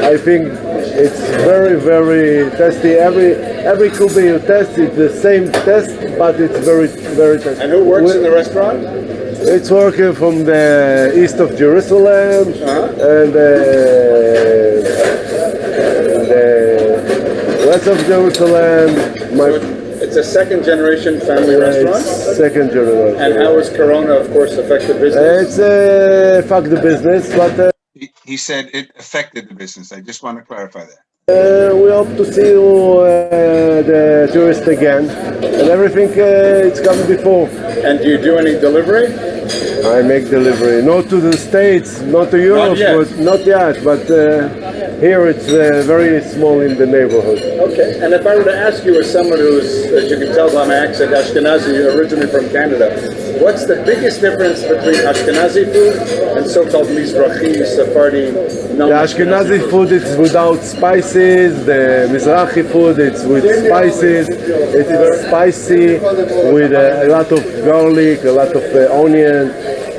I think It's very, very tasty. Every kuba you test, it's the same test, but it's very, very tasty. And who works in the restaurant? It's working from the east of Jerusalem and the west of Jerusalem. It's a second generation family restaurant? Second generation. And how has Corona, of course, affected business? It's affected the business, but... He said it affected the business. I just want to clarify that. We hope to see you, the tourists again, and everything it's come before. And do you do any delivery? I make delivery, not to the States, not to Europe, not yet, but here it's very small in the neighborhood. Okay, and if I were to ask you as someone who's, as you can tell by my accent, Ashkenazi, originally from Canada, what's the biggest difference between Ashkenazi food and so-called Mizrahi, Sephardi, The Ashkenazi food is without spices, the Mizrahi food it's with spices, it's spicy with a lot of garlic, a lot of onion.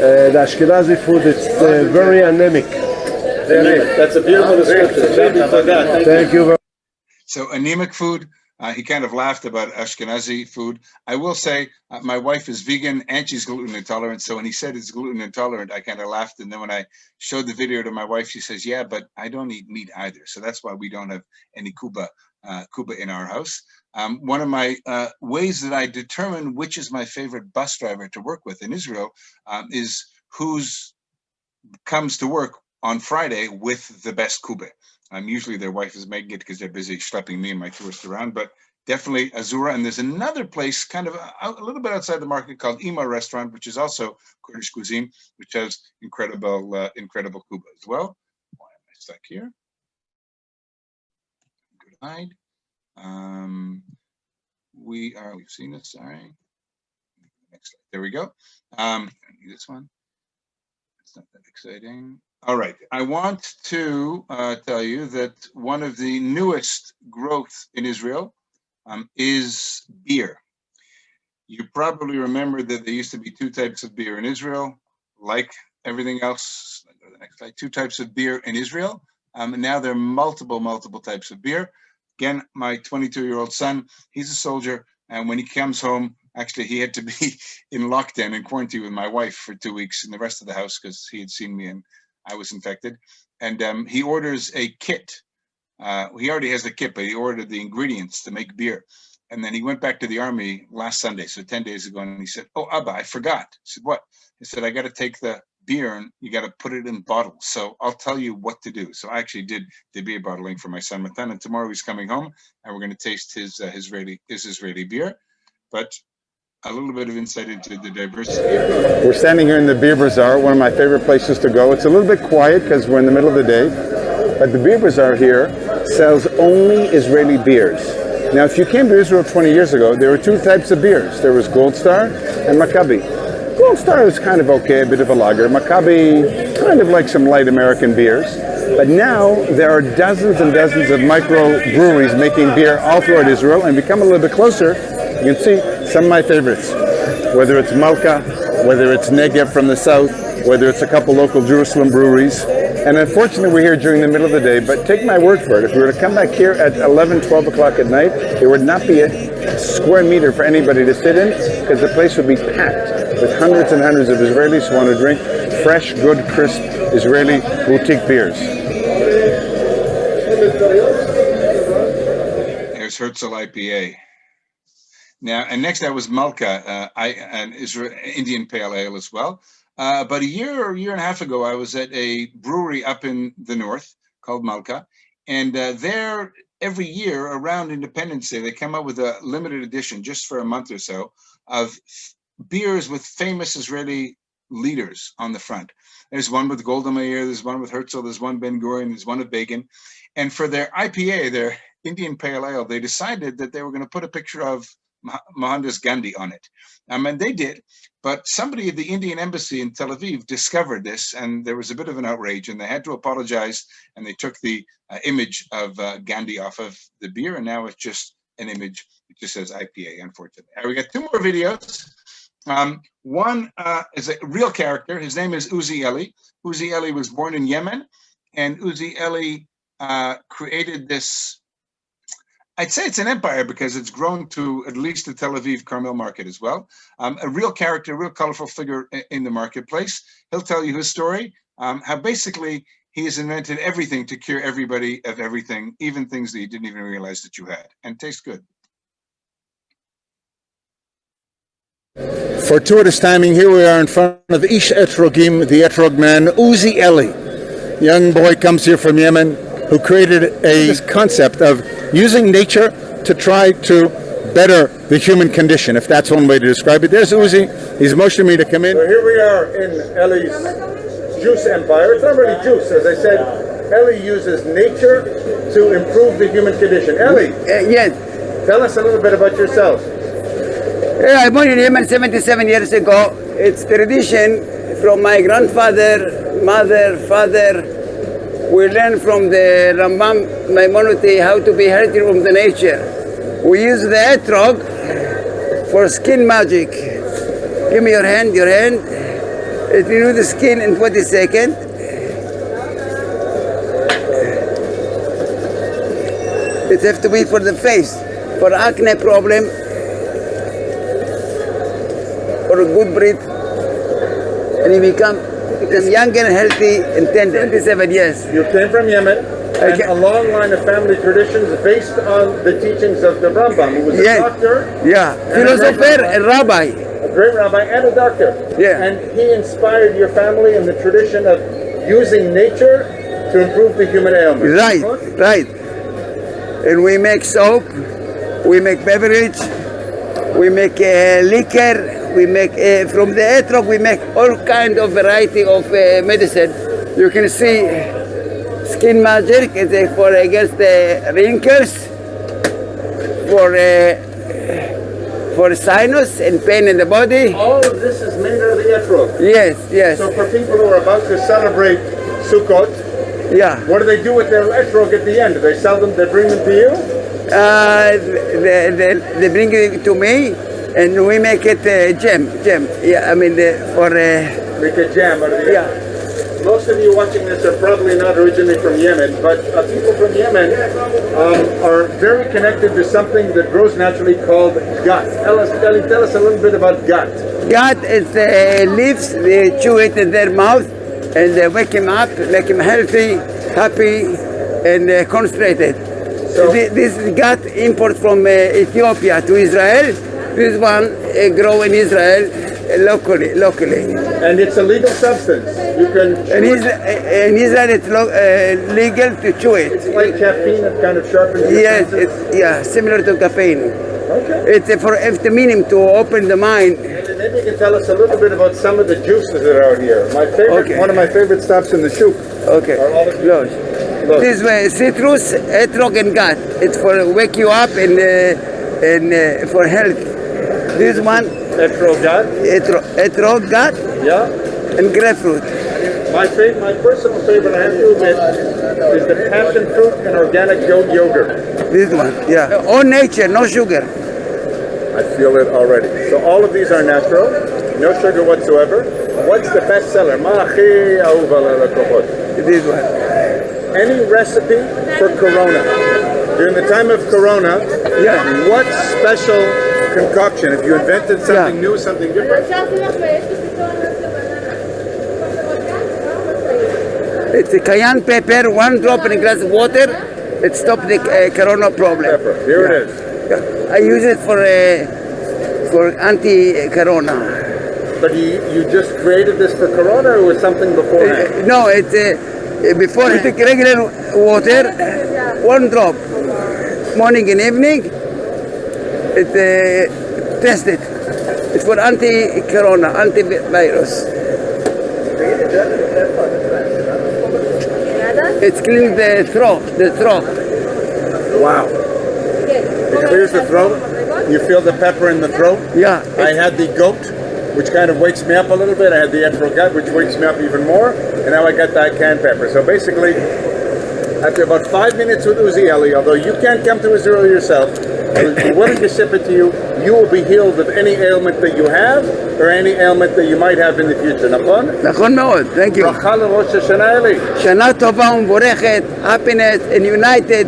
The Ashkenazi food it's very anemic. That's a beautiful description. Thank you very much. So anemic food, he kind of laughed about Ashkenazi food. I will say my wife is vegan and she's gluten intolerant. So when he said it's gluten intolerant, I kind of laughed. And then when I showed the video to my wife, she says, yeah, but I don't eat meat either. So that's why we don't have any kuba in our house. One of my ways that I determine which is my favorite bus driver to work with in Israel is who's comes to work on Friday with the best kuba. Usually their wife is making it because they're busy schlepping me and my tourists around, but definitely Azura. And there's another place kind of a little bit outside the market called Ima Restaurant, which is also Kurdish cuisine, which has incredible kuba as well. Why am I stuck here? Good hide. We've seen this, sorry. Next slide. There we go. This one. It's not that exciting. All right, I want to tell you that one of the newest growth in Israel is beer. You probably remember that there used to be two types of beer in Israel, like everything else. Go to the next slide. Two types of beer in Israel, and now there are multiple types of beer. Again, my 22-year-old son, he's a soldier, and when he comes home, actually, he had to be in lockdown in quarantine with my wife for 2 weeks in the rest of the house because he had seen me and I was infected. And he orders a kit. He already has the kit, but he ordered the ingredients to make beer. And then he went back to the army last Sunday, so 10 days ago, and he said, oh, Abba, I forgot. I said, what? He said, I got to take the beer and you got to put it in bottles. So I'll tell you what to do. So I actually did the beer bottling for my son, Matan, and tomorrow he's coming home and we're going to taste his Israeli beer. But a little bit of insight into the diversity. We're standing here in the Beer Bazaar, one of my favorite places to go. It's a little bit quiet because we're in the middle of the day, but the Beer Bazaar here sells only Israeli beers. Now, if you came to Israel 20 years ago, there were two types of beers. There was Gold Star and Maccabi. Gold Star is kind of okay, a bit of a lager. Maccabi, kind of like some light American beers. But now there are dozens and dozens of micro breweries making beer all throughout Israel, and become a little bit closer. You can see some of my favorites, whether it's Malka, whether it's Negev from the south, whether it's a couple local Jerusalem breweries. And unfortunately, we're here during the middle of the day, but take my word for it, if we were to come back here at 11, 12 o'clock at night, there would not be a square meter for anybody to sit in, because the place would be packed with hundreds and hundreds of Israelis who want to drink fresh, good, crisp Israeli boutique beers. There's Herzl IPA. Now, and next that was Malka, an Indian Pale Ale as well. About a year or year and a half ago, I was at a brewery up in the north called Malka, and there every year around Independence Day, they come out with a limited edition just for a month or so of beers with famous Israeli leaders on the front. There's one with Golda Meir, there's one with Herzl, there's one Ben Gurion, there's one of Begin. And for their IPA, their Indian Pale Ale, they decided that they were going to put a picture of Mohandas Gandhi on it. And they did, but somebody at the Indian embassy in Tel Aviv discovered this, and there was a bit of an outrage, and they had to apologize, and they took the image of Gandhi off of the beer, and now it's just an image. It just says IPA, unfortunately. We got two more videos. One is a real character. His name is Uzi Eli. Uzi Eli was born in Yemen, and Uzi Eli created this, I'd say it's an empire because it's grown to at least the Tel Aviv Carmel market as well. A real character, a real colorful figure in the marketplace. He'll tell you his story, how basically he has invented everything to cure everybody of everything, even things that you didn't even realize that you had, and tastes good. Fortuitous timing, here we are in front of Ish Etrogim, the Etrog man, Uzi Eli. Young boy comes here from Yemen who created this concept of using nature to try to better the human condition, if that's one way to describe it. There's Uzi, he's motioning me to come in. So here we are in Eli's juice empire. It's not really juice, as I said. Eli uses nature to improve the human condition. Eli, Yes. tell us a little bit about yourself. I born in Yemen 77 years ago. It's tradition from my grandfather, mother, father. We learn from the Rambam Maimonides how to be healthy from the nature. We use the etrog for skin magic. Give me your hand, It renews the skin in 20 seconds. It has to be for the face, for acne problem, for a good breath, and you become young and healthy in 27 years. You came from Yemen, and a long line of family traditions based on the teachings of the Rambam, who was a doctor, philosopher and rabbi. a great rabbi and a doctor. Yeah. And he inspired your family in the tradition of using nature to improve the human ailment. Right. And we make soap, we make beverage, we make liquor, we make from the etrog we make all kind of variety of medicine. You can see skin magic is for against the wrinkles, for sinus and pain in the body. All of this is made out of the etrog. Yes. So for people who are about to celebrate Sukkot, what do they do with their etrog at the end? Do they sell them? They bring them to you? They bring it to me, and we make it jam. Yeah, I mean for make a jam out of the Most of you watching this are probably not originally from Yemen, but people from Yemen are very connected to something that grows naturally called gut. Tell us a little bit about gut. Gut is leaves. They chew it in their mouth, and they wake him up, make him healthy, happy, and concentrated. So this gut import from Ethiopia to Israel. This one grow in Israel locally. And it's a legal substance. You can. In Israel, it's legal to chew it. It's like caffeine. It kind of sharpens. Yes, similar to caffeine. Okay. It's for meaning to open the mind. Maybe you can tell us a little bit about some of the juices that are out here. One of my favorite stops in the shuk. Okay. Look. This way, citrus, etrog, and gut. It's for wake you up and for health. This one, etrog gut. Etrog gut. Yeah. And grapefruit. My personal favorite, I have to admit, is the passion fruit and organic goat yogurt. This one, all nature, no sugar. I feel it already. So all of these are natural, no sugar whatsoever. What's the best seller? This one. Any recipe for Corona? During the time of Corona, what special concoction? If you invented something new, something different? It's a cayenne pepper, 1 drop in a glass of water. It stops the corona problem. Pepper. Here it is. I use it for anti-corona. But you just created this for Corona, or was something beforehand? No, it's before you take regular water, 1 drop, morning and evening. It tested. It's for anti-corona, antivirus. It's cleaning the throat. Wow. It clears the throat. You feel the pepper in the throat. Yeah. I had the goat, which kind of wakes me up a little bit. I had the etrog gut, which wakes me up even more. And now I got that canned pepper. So basically, after about 5 minutes with Uzi Eli, although you can't come to Israel yourself, We're willing to ship it to you. You will be healed of any ailment that you have or any ailment that you might have in the future. נכון מאוד, thank you. ברכה לראש השנה, אלי. שנה טובה ומבורכת, happiness and united,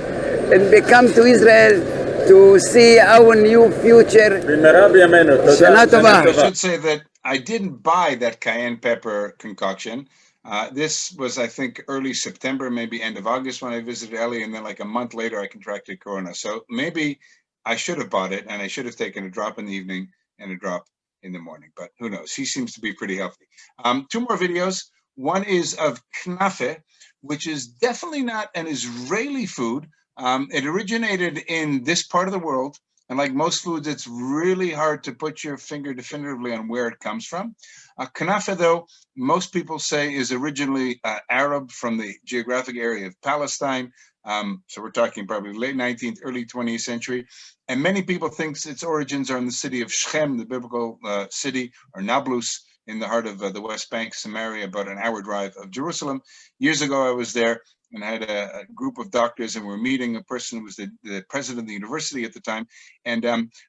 and we come to Israel to see our new future. במהרה בימינו. תודה. שנה טובה. I should say that I didn't buy that cayenne pepper concoction. This was, I think, early September, maybe end of August when I visited Ellie, and then like a month later I contracted corona. So maybe I should have bought it, and I should have taken a drop in the evening and a drop in the morning, but who knows? He seems to be pretty healthy. Two more videos. One is of knafe, which is definitely not an Israeli food. It originated in this part of the world, and like most foods, it's really hard to put your finger definitively on where it comes from. Knafe, though, most people say is originally Arab from the geographic area of Palestine. So we're talking probably late 19th, early 20th century. And many people think its origins are in the city of Shechem, the biblical city, or Nablus, in the heart of the West Bank, Samaria, about an hour drive of Jerusalem. Years ago, I was there and I had a group of doctors, and we're meeting a person who was the president of the university at the time. And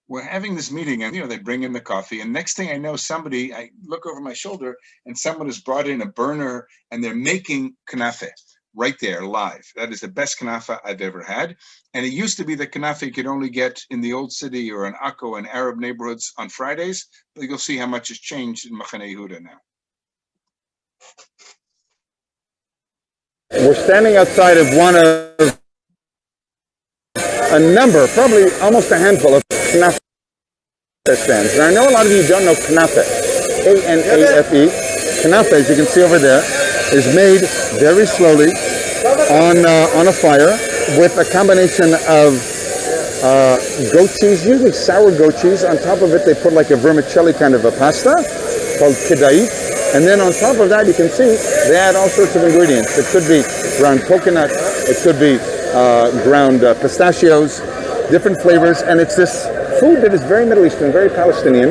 we're having this meeting, and they bring in the coffee. And next thing I know, I look over my shoulder, and someone has brought in a burner, and they're making knafe right there, live. That is the best knafe I've ever had. And it used to be that knafe you could only get in the old city or in Akko and Arab neighborhoods on Fridays. But you'll see how much has changed in Machane Yehuda now. We're standing outside of one of a number, probably almost a handful of knafe stands. Now I know a lot of you don't know knafe, A-N-A-F-E. Knafe, as you can see over there, is made very slowly on a fire with a combination of goat cheese, usually sour goat cheese. On top of it, they put like a vermicelli kind of a pasta called kidai. And then on top of that, you can see they add all sorts of ingredients. It could be ground coconut, it could be ground pistachios, different flavors. And it's this food that is very Middle Eastern, very Palestinian.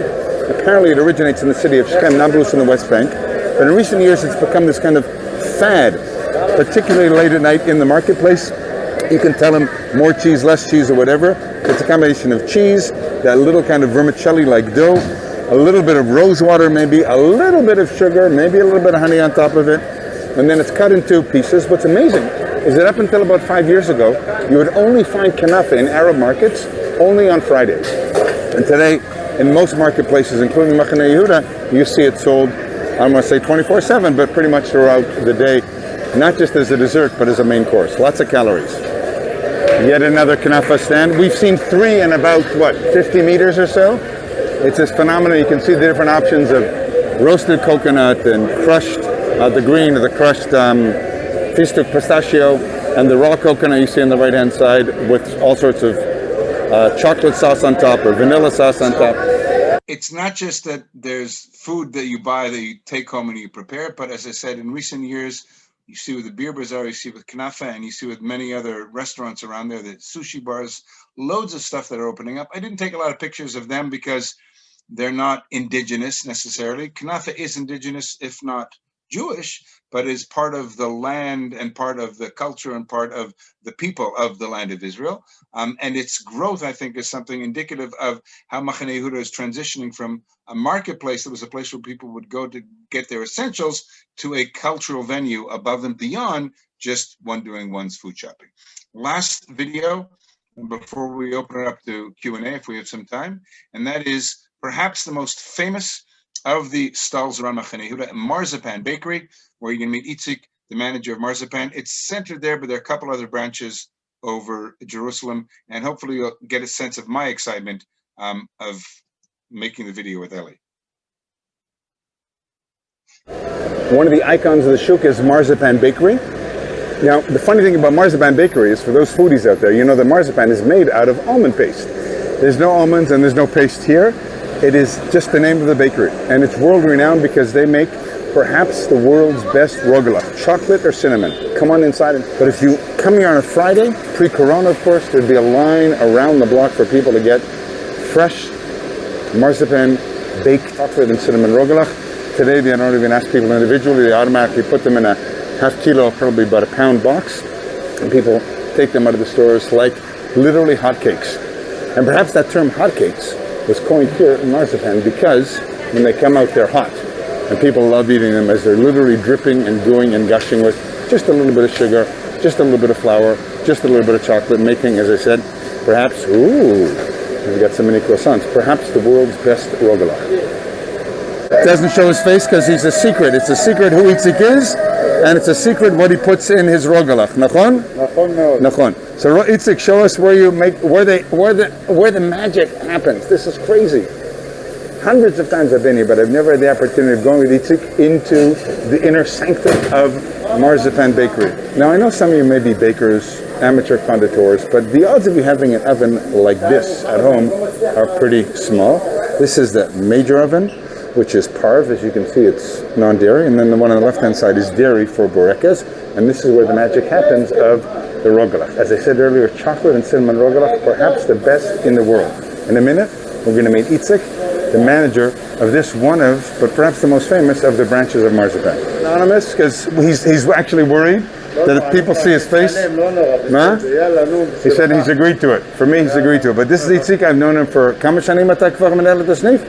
Apparently it originates in the city of Shechem, Nablus in the West Bank. But in recent years, it's become this kind of fad, particularly late at night in the marketplace. You can tell them more cheese, less cheese, or whatever. It's a combination of cheese, that little kind of vermicelli-like dough, a little bit of rose water, maybe a little bit of sugar, maybe a little bit of honey on top of it, and then it's cut into pieces. What's amazing is that up until about 5 years ago, you would only find knafe in Arab markets only on Fridays. And today, in most marketplaces, including Machane Yehuda, you see it sold, I don't want to say 24/7, but pretty much throughout the day, not just as a dessert, but as a main course. Lots of calories. Yet another knafe stand. We've seen 3 in about, 50 meters or so? It's this phenomenon. You can see the different options of roasted coconut and crushed, the green or the crushed feasted pistachio, and the raw coconut you see on the right-hand side with all sorts of chocolate sauce on top or vanilla sauce on top. It's not just that there's food that you buy that you take home and you prepare it, but as I said, in recent years, you see with the beer bazaar, you see with knafe, and you see with many other restaurants around there, the sushi bars, loads of stuff that are opening up. I didn't take a lot of pictures of them because they're not indigenous necessarily. Knafe is indigenous, if not Jewish, but is part of the land and part of the culture and part of the people of the land of Israel. And its growth, I think, is something indicative of how Machane Yehuda is transitioning from a marketplace that was a place where people would go to get their essentials to a cultural venue above and beyond just doing one's food shopping. Last video, before we open it up to Q&A, if we have some time, and that is perhaps the most famous of the stalls around Machane Yehuda, Marzipan Bakery, where you can meet Itzik, the manager of Marzipan. It's centered there, but there are a couple other branches over Jerusalem, and hopefully you'll get a sense of my excitement of making the video with Ellie. One of the icons of the shuk is Marzipan Bakery. Now, the funny thing about Marzipan Bakery is, for those foodies out there, you know that marzipan is made out of almond paste. There's no almonds and there's no paste here. It is just the name of the bakery, and it's world-renowned because they make perhaps the world's best rogalach, chocolate or cinnamon. Come on inside. But if you come here on a Friday, pre-corona of course, there'd be a line around the block for people to get fresh marzipan baked chocolate and cinnamon rogalach. Today they don't even ask people individually, they automatically put them in a half kilo, probably about a pound box, and people take them out of the stores like literally hotcakes. And perhaps that term hotcakes was coined here in marzipan because when they come out, they're hot. And people love eating them as they're literally dripping and gooing and gushing with just a little bit of sugar, just a little bit of flour, just a little bit of chocolate, making, as I said, perhaps, we've got so many croissants, perhaps the world's best rogalach. Doesn't show his face because he's a secret. It's a secret who Itzik is, and it's a secret what he puts in his rogalach. Nachon? Nachon. So Itzik, show us where you make where the magic happens. This is crazy. Hundreds of times I've been here, but I've never had the opportunity of going with Itzik into the inner sanctum of Marzipan Bakery. Now I know some of you may be bakers, amateur conditors, but the odds of you having an oven like this at home are pretty small. This is the major oven, which is parv. As you can see, it's non-dairy, and then the one on the left-hand side is dairy for borekas, and this is where the magic happens of the rogalach. As I said earlier, chocolate and cinnamon rogalach, perhaps the best in the world. In a minute, we're going to meet Itzik, the manager of this one of, but perhaps the most famous of the branches of marzipan. Anonymous, because he's actually worried that if people see his face, he said he's agreed to it. For me, he's agreed to it. But this is Itzik. I've known him for kama shanim ata kvar menel et hasnif?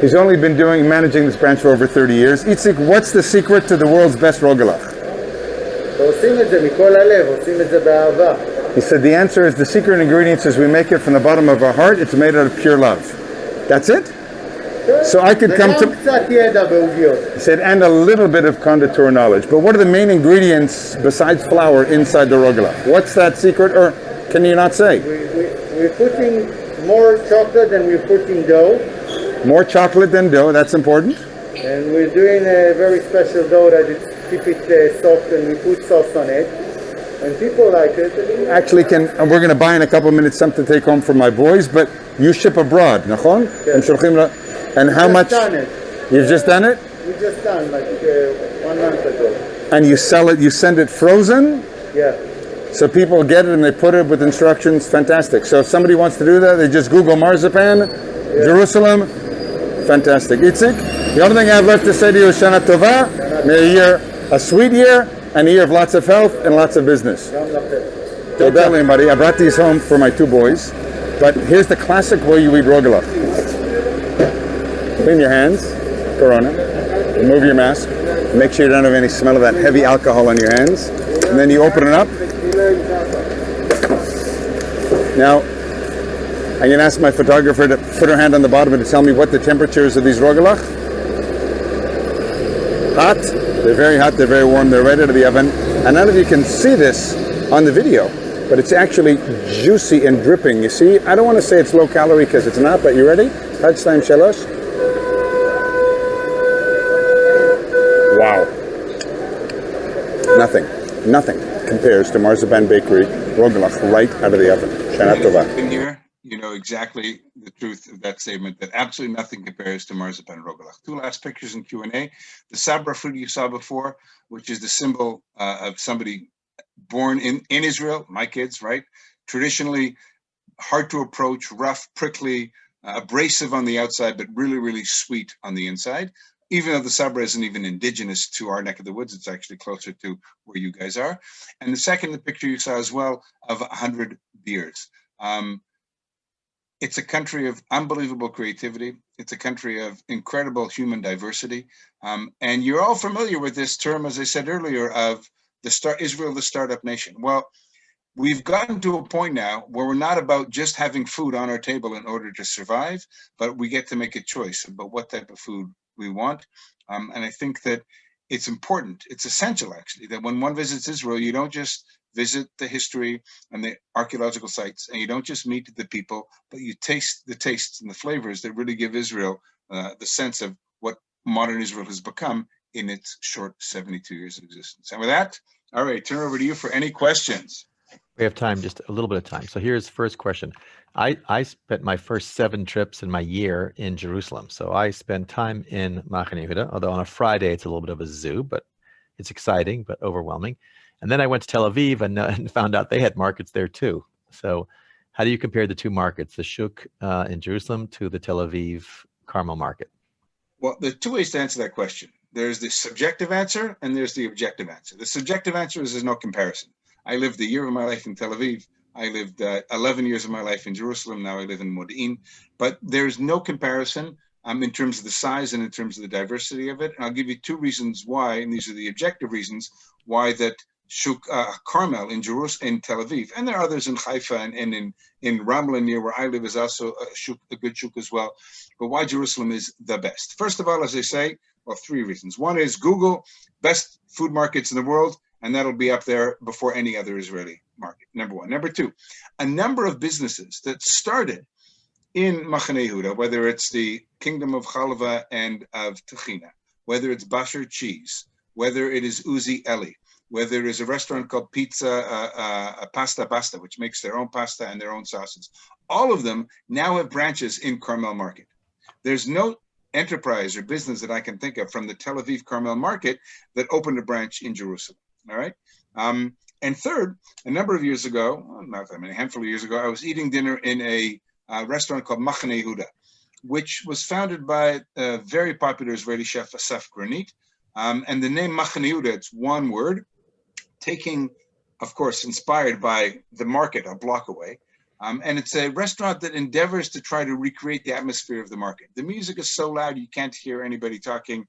He's only been managing this branch for over 30 years. Itzik, what's the secret to the world's best rogalach? He said the answer is the secret ingredients is we make it from the bottom of our heart. It's made out of pure love. That's it? So I could come to... He said, and a little bit of conditor knowledge. But what are the main ingredients besides flour inside the rogalach? What's that secret, or can you not say? We're putting more chocolate than we're putting dough. More chocolate than dough, that's important. And we're doing a very special dough that keep it soft, and we put sauce on it. And people like it. Actually, we're going to buy in a couple of minutes something to take home for my boys, but you ship abroad, nachon? Yes. And how much? Done it. You've just done it? We just done, like 1 month ago. And you sell it, you send it frozen? Yeah. So people get it and they put it with instructions. Fantastic. So if somebody wants to do that, they just Google marzipan, Jerusalem. Fantastic. Itzik, the only thing I have left to say to you is Shana Tova. May a year, a sweet year, and a year of lots of health and lots of business. Don't tell anybody. I brought these home for my 2 boys. But here's the classic way you eat rogalach. Clean your hands, Corona. Remove your mask. Make sure you don't have any smell of that heavy alcohol on your hands. And then you open it up. Now, I'm going to ask my photographer to put her hand on the bottom and to tell me what the temperature is of these rogalach. Hot. They're very hot, they're very warm, they're right out of the oven. And none of you can see this on the video, but it's actually juicy and dripping. You see, I don't want to say it's low calorie because it's not, but you ready? Touch time, Shalosh. Wow. Nothing compares to Marzipan Bakery rogalach right out of the oven. Shana Tova. In here, you know exactly the truth of that statement, that absolutely nothing compares to marzipan rogalach. 2 last pictures in Q&A. The sabra fruit you saw before, which is the symbol of somebody born in Israel, my kids, right? Traditionally hard to approach, rough, prickly, abrasive on the outside, but really, really sweet on the inside. Even though the sabra isn't even indigenous to our neck of the woods, it's actually closer to where you guys are. And the second, the picture you saw as well of 100 beers. It's a country of unbelievable creativity. It's a country of incredible human diversity. And you're all familiar with this term, as I said earlier, of Israel, the startup nation. Well, we've gotten to a point now where we're not about just having food on our table in order to survive, but we get to make a choice about what type of food we want. And I think that it's important, it's essential actually, that when one visits Israel, you don't just visit the history and the archaeological sites, and you don't just meet the people, but you taste the tastes and the flavors that really give Israel the sense of what modern Israel has become in its short 72 years of existence. And with that, all right, turn over to you for any questions. We have time, just a little bit of time. So here's the first question. I spent my first 7 trips in my year in Jerusalem. So I spent time in Machane Yehuda, although on a Friday it's a little bit of a zoo, but it's exciting but overwhelming. And then I went to Tel Aviv and found out they had markets there too. So how do you compare the 2 markets, the Shuk in Jerusalem to the Tel Aviv Carmel market? Well, there are 2 ways to answer that question. There's the subjective answer and there's the objective answer. The subjective answer is there's no comparison. I lived a year of my life in Tel Aviv I lived 11 years of my life in Jerusalem. Now I live in Modi'in. But there's no comparison in terms of the size and in terms of the diversity of it. And I'll give you two reasons why, and these are the objective reasons why that Shuk Carmel in Jerusalem, in Tel Aviv, and there are others in Haifa and in Ramla near where I live is also a good shuk as well. But why Jerusalem is the best? First of all, as I say, well, three reasons. One is Google best food markets in the world, and that'll be up there before any other Israeli market, number one. Number two, a number of businesses that started in Machane Yehuda, whether it's the Kingdom of Chalva and of Techina, whether it's Basher Cheese, whether it is Uzi Eli, whether it is a restaurant called Pasta, which makes their own pasta and their own sauces. All of them now have branches in Carmel Market. There's no enterprise or business that I can think of from the Tel Aviv Carmel Market that opened a branch in Jerusalem, all right? And third, a number of years ago, well, not that many, a handful of years ago, I was eating dinner in a restaurant called Machane Yehuda, which was founded by a very popular Israeli chef, Asaf Granit. And the name Machane Yehuda, it's one word, taking, of course, inspired by the market a block away. And it's a restaurant that endeavors to try to recreate the atmosphere of the market. The music is so loud, you can't hear anybody talking,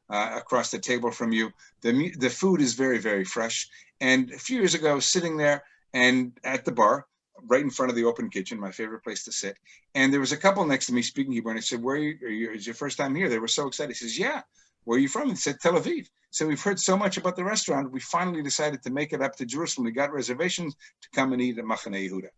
across the table from you. The food is very, very fresh. And a few years ago, I was sitting there and at the bar, right in front of the open kitchen, my favorite place to sit. And there was a couple next to me speaking Hebrew, and I said, is your first time here? They were so excited. He says, yeah. Where are you from? He said, Tel Aviv. So we've heard so much about the restaurant, we finally decided to make it up to Jerusalem. We got reservations to come and eat at Machane Yehuda.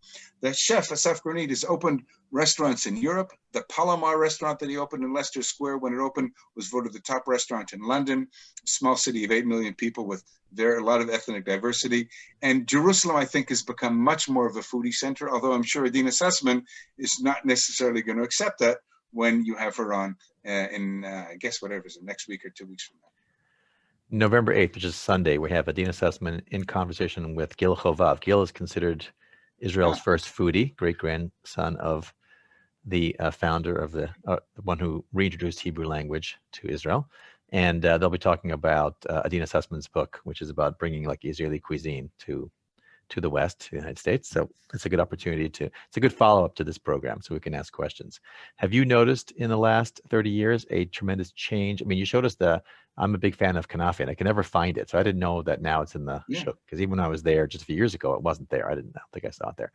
The chef, Asaf Granit, has opened restaurants in Europe. The Palomar restaurant that he opened in Leicester Square, when it opened, was voted the top restaurant in London, a small city of 8 million people with a lot of ethnic diversity. And Jerusalem, I think, has become much more of a foodie center, although I'm sure Adina Sussman is not necessarily going to accept that when you have her on I guess whatever is it, next week or 2 weeks from now. November 8th, which is Sunday, we have Adina Sussman in conversation with Gil Chovav. Gil is considered Israel's first foodie, great-grandson of the founder of the one who reintroduced Hebrew language to Israel. And they'll be talking about Adina Sussman's book, which is about bringing like Israeli cuisine to the West, to the United States. So it's a good opportunity it's a good follow-up to this program so we can ask questions. Have you noticed in the last 30 years a tremendous change? I mean, you showed us I'm a big fan of kanafe and I can never find it. So I didn't know that now it's in the show, because even when I was there just a few years ago, it wasn't there. I don't think I saw it there.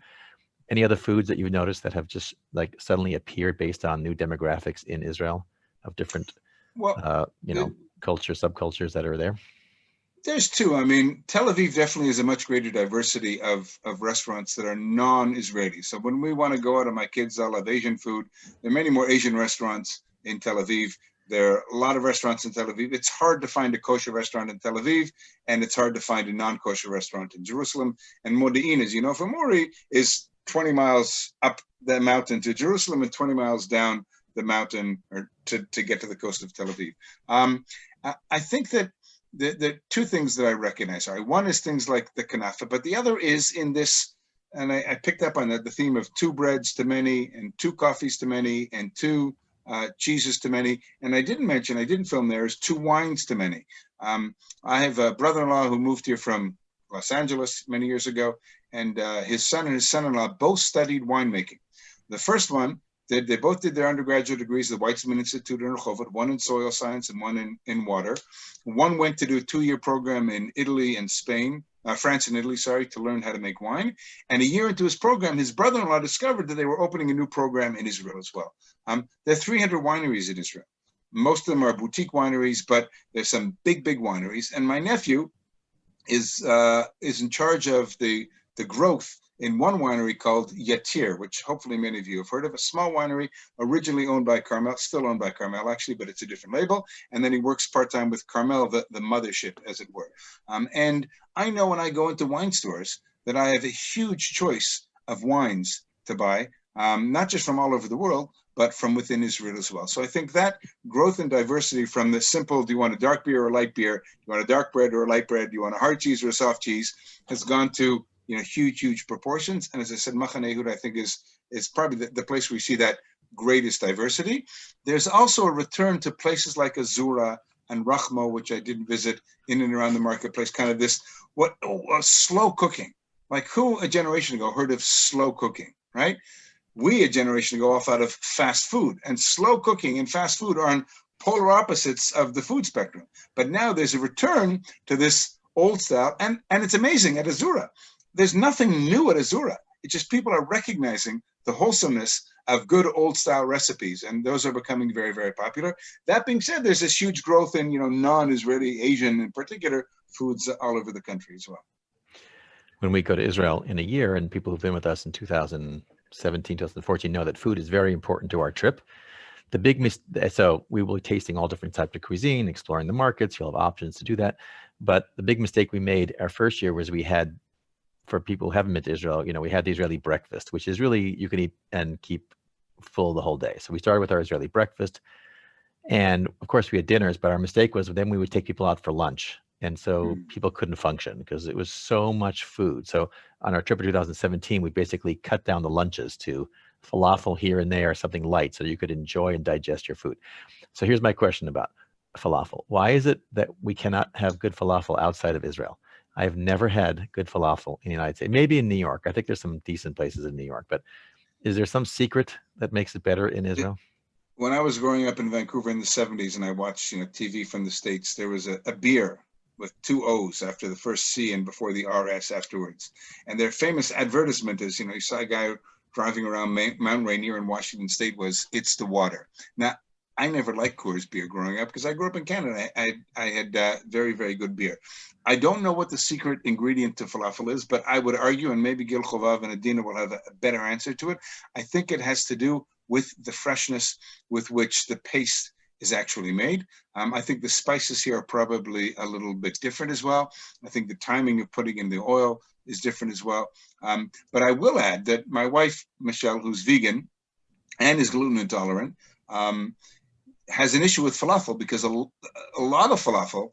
Any other foods that you've noticed that have just like suddenly appeared based on new demographics in Israel of different, cultures, subcultures that are there? There's two. I mean, Tel Aviv definitely has a much greater diversity of restaurants that are non-Israeli. So when we want to go out and my kids all love Asian food, there are many more Asian restaurants in Tel Aviv. There are a lot of restaurants in Tel Aviv. It's hard to find a kosher restaurant in Tel Aviv, and it's hard to find a non-kosher restaurant in Jerusalem. And Modi'in, as you know, from Uri, is 20 miles up the mountain to Jerusalem and 20 miles down the mountain or to get to the coast of Tel Aviv. I think that the two things that I recognize are, one is things like the kanafa, but the other is in this, and I picked up on that, the theme of 2 breads to many and 2 coffees to many and 2 cheeses to many. And I didn't film there, is 2 wines to many. I have a brother-in-law who moved here from Los Angeles many years ago, and his son and his son-in-law both studied winemaking. The first one, they both did their undergraduate degrees at the Weizmann Institute in Rehovot, one in soil science and one in water. One went to do a 2-year program in Italy and Spain, France and Italy, to learn how to make wine. And a year into his program, his brother-in-law discovered that they were opening a new program in Israel as well. There are 300 wineries in Israel. Most of them are boutique wineries, but there's some big, big wineries. And my nephew is in charge of the growth in one winery called Yatir, which hopefully many of you have heard of, a small winery originally owned by Carmel, still owned by Carmel actually, but it's a different label. And then he works part-time with Carmel, the mothership, as it were. And I know when I go into wine stores that I have a huge choice of wines to buy, not just from all over the world, but from within Israel as well. So I think that growth and diversity from the simple, do you want a dark beer or a light beer? Do you want a dark bread or a light bread? Do you want a hard cheese or a soft cheese? Has gone to huge proportions. And as I said, Machane Yehuda, I think, is probably the place where we see that greatest diversity. There's also a return to places like Azura and Rachmo, which I did visit in and around the marketplace, kind of this, slow cooking. Like who a generation ago heard of slow cooking, right? We a generation ago all thought of fast food, and slow cooking and fast food are on polar opposites of the food spectrum. But now there's a return to this old style, and it's amazing at Azura. There's nothing new at Azura. It's just people are recognizing the wholesomeness of good old style recipes, and those are becoming very, very popular. That being said, there's this huge growth in non-Israeli, Asian in particular foods all over the country as well. When we go to Israel in a year, and people who've been with us in 2017, 2014 know that food is very important to our trip. The big so we will be tasting all different types of cuisine, exploring the markets. You'll have options to do that. But the big mistake we made our first year was we had, for people who haven't been to Israel, we had the Israeli breakfast, which is really, you can eat and keep full the whole day. So we started with our Israeli breakfast, and of course we had dinners, but our mistake was then we would take people out for lunch. And so people couldn't function because it was so much food. So on our trip in 2017, we basically cut down the lunches to falafel here and there, something light, so you could enjoy and digest your food. So here's my question about falafel. Why is it that we cannot have good falafel outside of Israel? I have never had good falafel in the United States. Maybe in New York. I think there's some decent places in New York, but is there some secret that makes it better in Israel? When I was growing up in Vancouver in the 70s and I watched TV from the States, there was a beer with 2 O's after the first C and before the RS afterwards. And their famous advertisement is, you saw a guy driving around Mount Rainier in Washington State was, "It's the water." Now, I never liked Coors beer growing up because I grew up in Canada. I had very, very good beer. I don't know what the secret ingredient to falafel is, but I would argue, and maybe Gil Chovav and Adina will have a better answer to it. I think it has to do with the freshness with which the paste is actually made. I think the spices here are probably a little bit different as well. I think the timing of putting in the oil is different as well. But I will add that my wife, Michele, who's vegan and is gluten intolerant, has an issue with falafel because a lot of falafel,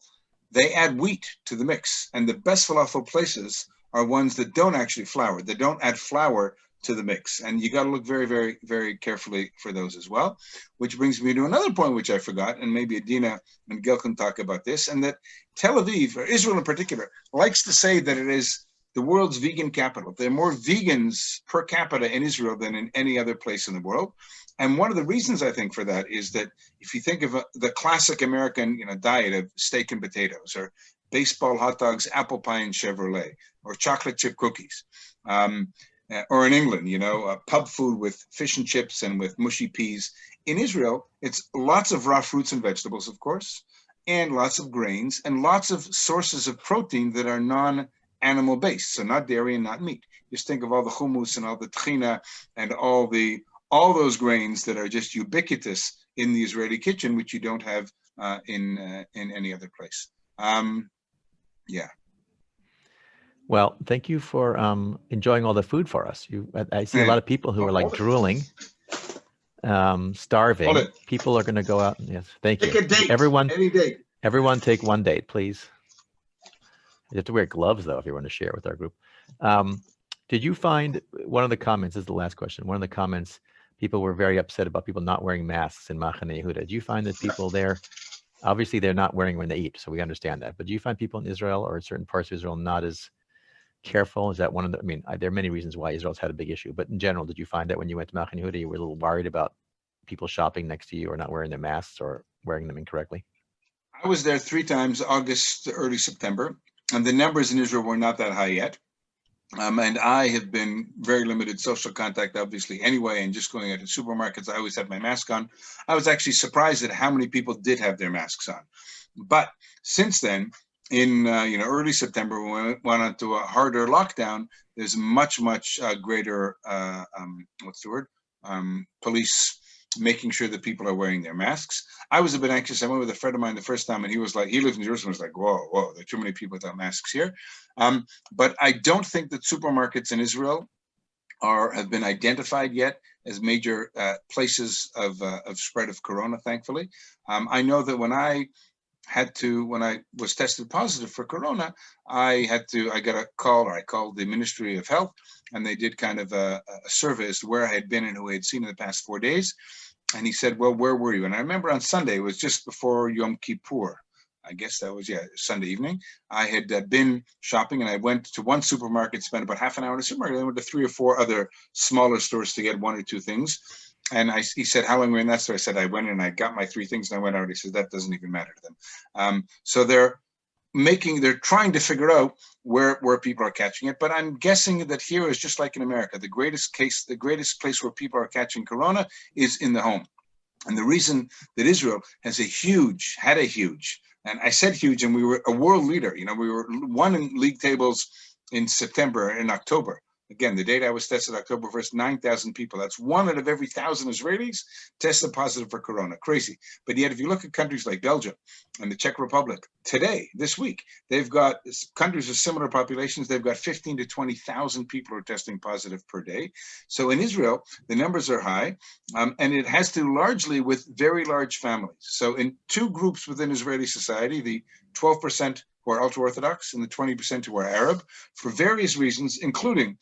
they add wheat to the mix. And the best falafel places are ones that don't actually flour. They don't add flour to the mix. And you got to look very, very, very carefully for those as well. Which brings me to another point, which I forgot, and maybe Adina and Gil can talk about this, and that Tel Aviv, or Israel in particular, likes to say that it is the world's vegan capital. There are more vegans per capita in Israel than in any other place in the world. And one of the reasons I think for that is that if you think of the classic American diet of steak and potatoes, or baseball hot dogs, apple pie and Chevrolet, or chocolate chip cookies, or in England, pub food with fish and chips and with mushy peas. In Israel, it's lots of raw fruits and vegetables, of course, and lots of grains and lots of sources of protein that are non-animal based, so not dairy and not meat. Just think of all the hummus and all the tahina and all those grains that are just ubiquitous in the Israeli kitchen, which you don't have in any other place. Yeah. Well, thank you for enjoying all the food for us. I see a lot of people who are like drooling, starving. People are going to go out. Yes, thank you. Take a date. Any date. Everyone take one date, please. You have to wear gloves, though, if you want to share with our group. Did you find one of the comments, this is the last question, one of the comments, people were very upset about people not wearing masks in Machane Yehuda. Did you find that people there, obviously they're not wearing when they eat, so we understand that, but do you find people in Israel or certain parts of Israel not as careful? Is that one of the, there are many reasons why Israel's had a big issue, but in general, did you find that when you went to Machane Yehuda, you were a little worried about people shopping next to you or not wearing their masks or wearing them incorrectly? I was there 3 times, August to early September, and the numbers in Israel were not that high yet. And I have been very limited social contact, obviously, anyway, and just going into supermarkets, I always had my mask on. I was actually surprised at how many people did have their masks on. But since then, in early September, when we went on to a harder lockdown, there's much greater police making sure that people are wearing their masks. I was a bit anxious. I went with a friend of mine the first time, and he was like, he lives in Jerusalem, was like, whoa, there are too many people without masks here. But I don't think that supermarkets in Israel have been identified yet as major places of spread of corona, thankfully. I know that when I was tested positive for corona, I got a call, or I called the Ministry of Health, and they did kind of a survey as to where I had been and who I had seen in the past 4 days. And he said, well, where were you? And I remember on Sunday, it was just before Yom Kippur. I guess that was, Sunday evening. I had been shopping, and I went to one supermarket, spent about half an hour in a supermarket, and I went to 3 or 4 other smaller stores to get 1 or 2 things. And he said, how long were you in that store? I said, I went in and I got my 3 things and I went out. He said, that doesn't even matter to them. So they're trying to figure out where people are catching it. But I'm guessing that here is just like in America. The greatest place where people are catching corona is in the home. And the reason that Israel had a huge, and I said huge, and we were a world leader. We were 1 in league tables in September and October. Again, the date I was tested October 1st, 9,000 people. That's 1 out of every 1,000 Israelis tested positive for corona. Crazy. But yet, if you look at countries like Belgium and the Czech Republic, today, this week, they've got countries with similar populations. They've got 15 to 20,000 people who are testing positive per day. So in Israel, the numbers are high, and it has to do largely with very large families. So in 2 groups within Israeli society, the 12% who are ultra-Orthodox and the 20% who are Arab, for various reasons, including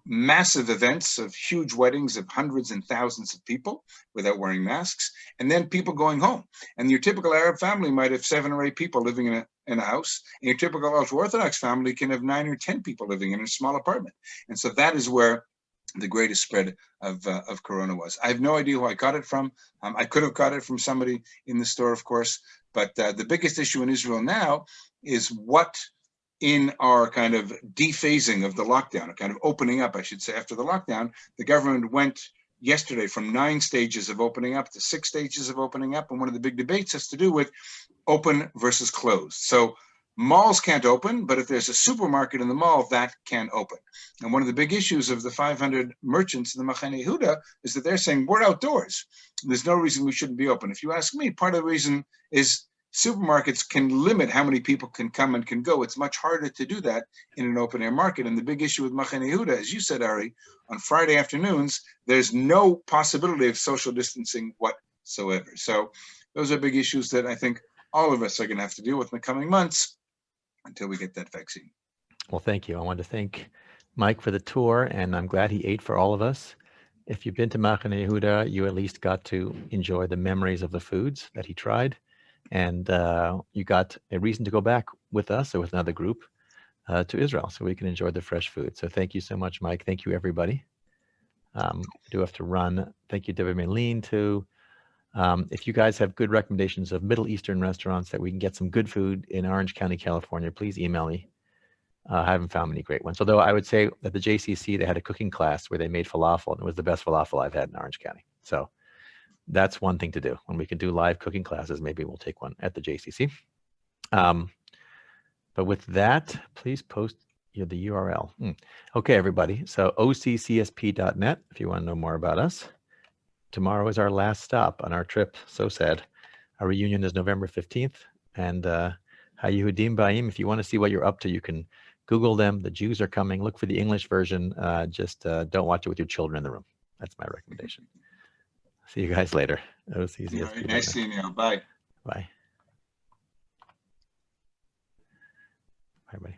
massive events of huge weddings of hundreds and thousands of people without wearing masks, and then people going home. And your typical Arab family might have 7 or 8 people living in a house, and your typical ultra-Orthodox family can have 9 or 10 people living in a small apartment. And so that is where the greatest spread of corona was. I have no idea who I got it from. I could have got it from somebody in the store, of course, but the biggest issue in Israel now is what in our kind of dephasing of the lockdown, or kind of opening up, I should say, after the lockdown, the government went yesterday from 9 stages of opening up to 6 stages of opening up. And one of the big debates has to do with open versus closed. So malls can't open, but if there's a supermarket in the mall, that can open. And one of the big issues of the 500 merchants in the Machane Yehuda is that they're saying, we're outdoors. There's no reason we shouldn't be open. If you ask me, part of the reason is supermarkets can limit how many people can come and can go. It's much harder to do that in an open air market. And the big issue with Machane Yehuda, as you said, Ari, on Friday afternoons, there's no possibility of social distancing whatsoever. So those are big issues that I think all of us are going to have to deal with in the coming months until we get that vaccine. Well, thank you. I want to thank Mike for the tour, and I'm glad he ate for all of us. If you've been to Machane Yehuda, you at least got to enjoy the memories of the foods that he tried. And you got a reason to go back with us or with another group to Israel so we can enjoy the fresh food. So thank you so much, Mike. Thank you, everybody. I do have to run. Thank you, David Maylene, too. If you guys have good recommendations of Middle Eastern restaurants that we can get some good food in Orange County, California, please email me. I haven't found many great ones. Although I would say at the JCC, they had a cooking class where they made falafel, and it was the best falafel I've had in Orange County. So that's one thing to do. When we can do live cooking classes, maybe we'll take one at the JCC. But with that, please post the URL. Okay, everybody. So occsp.net if you want to know more about us. Tomorrow is our last stop on our trip. So sad. Our reunion is November 15th. And Yehudim Ba'im, if you want to see what you're up to, you can Google them. The Jews are coming. Look for the English version. Just don't watch it with your children in the room. That's my recommendation. See you guys later. OCCSP. Nice seeing you. Bye. Bye. Bye, buddy.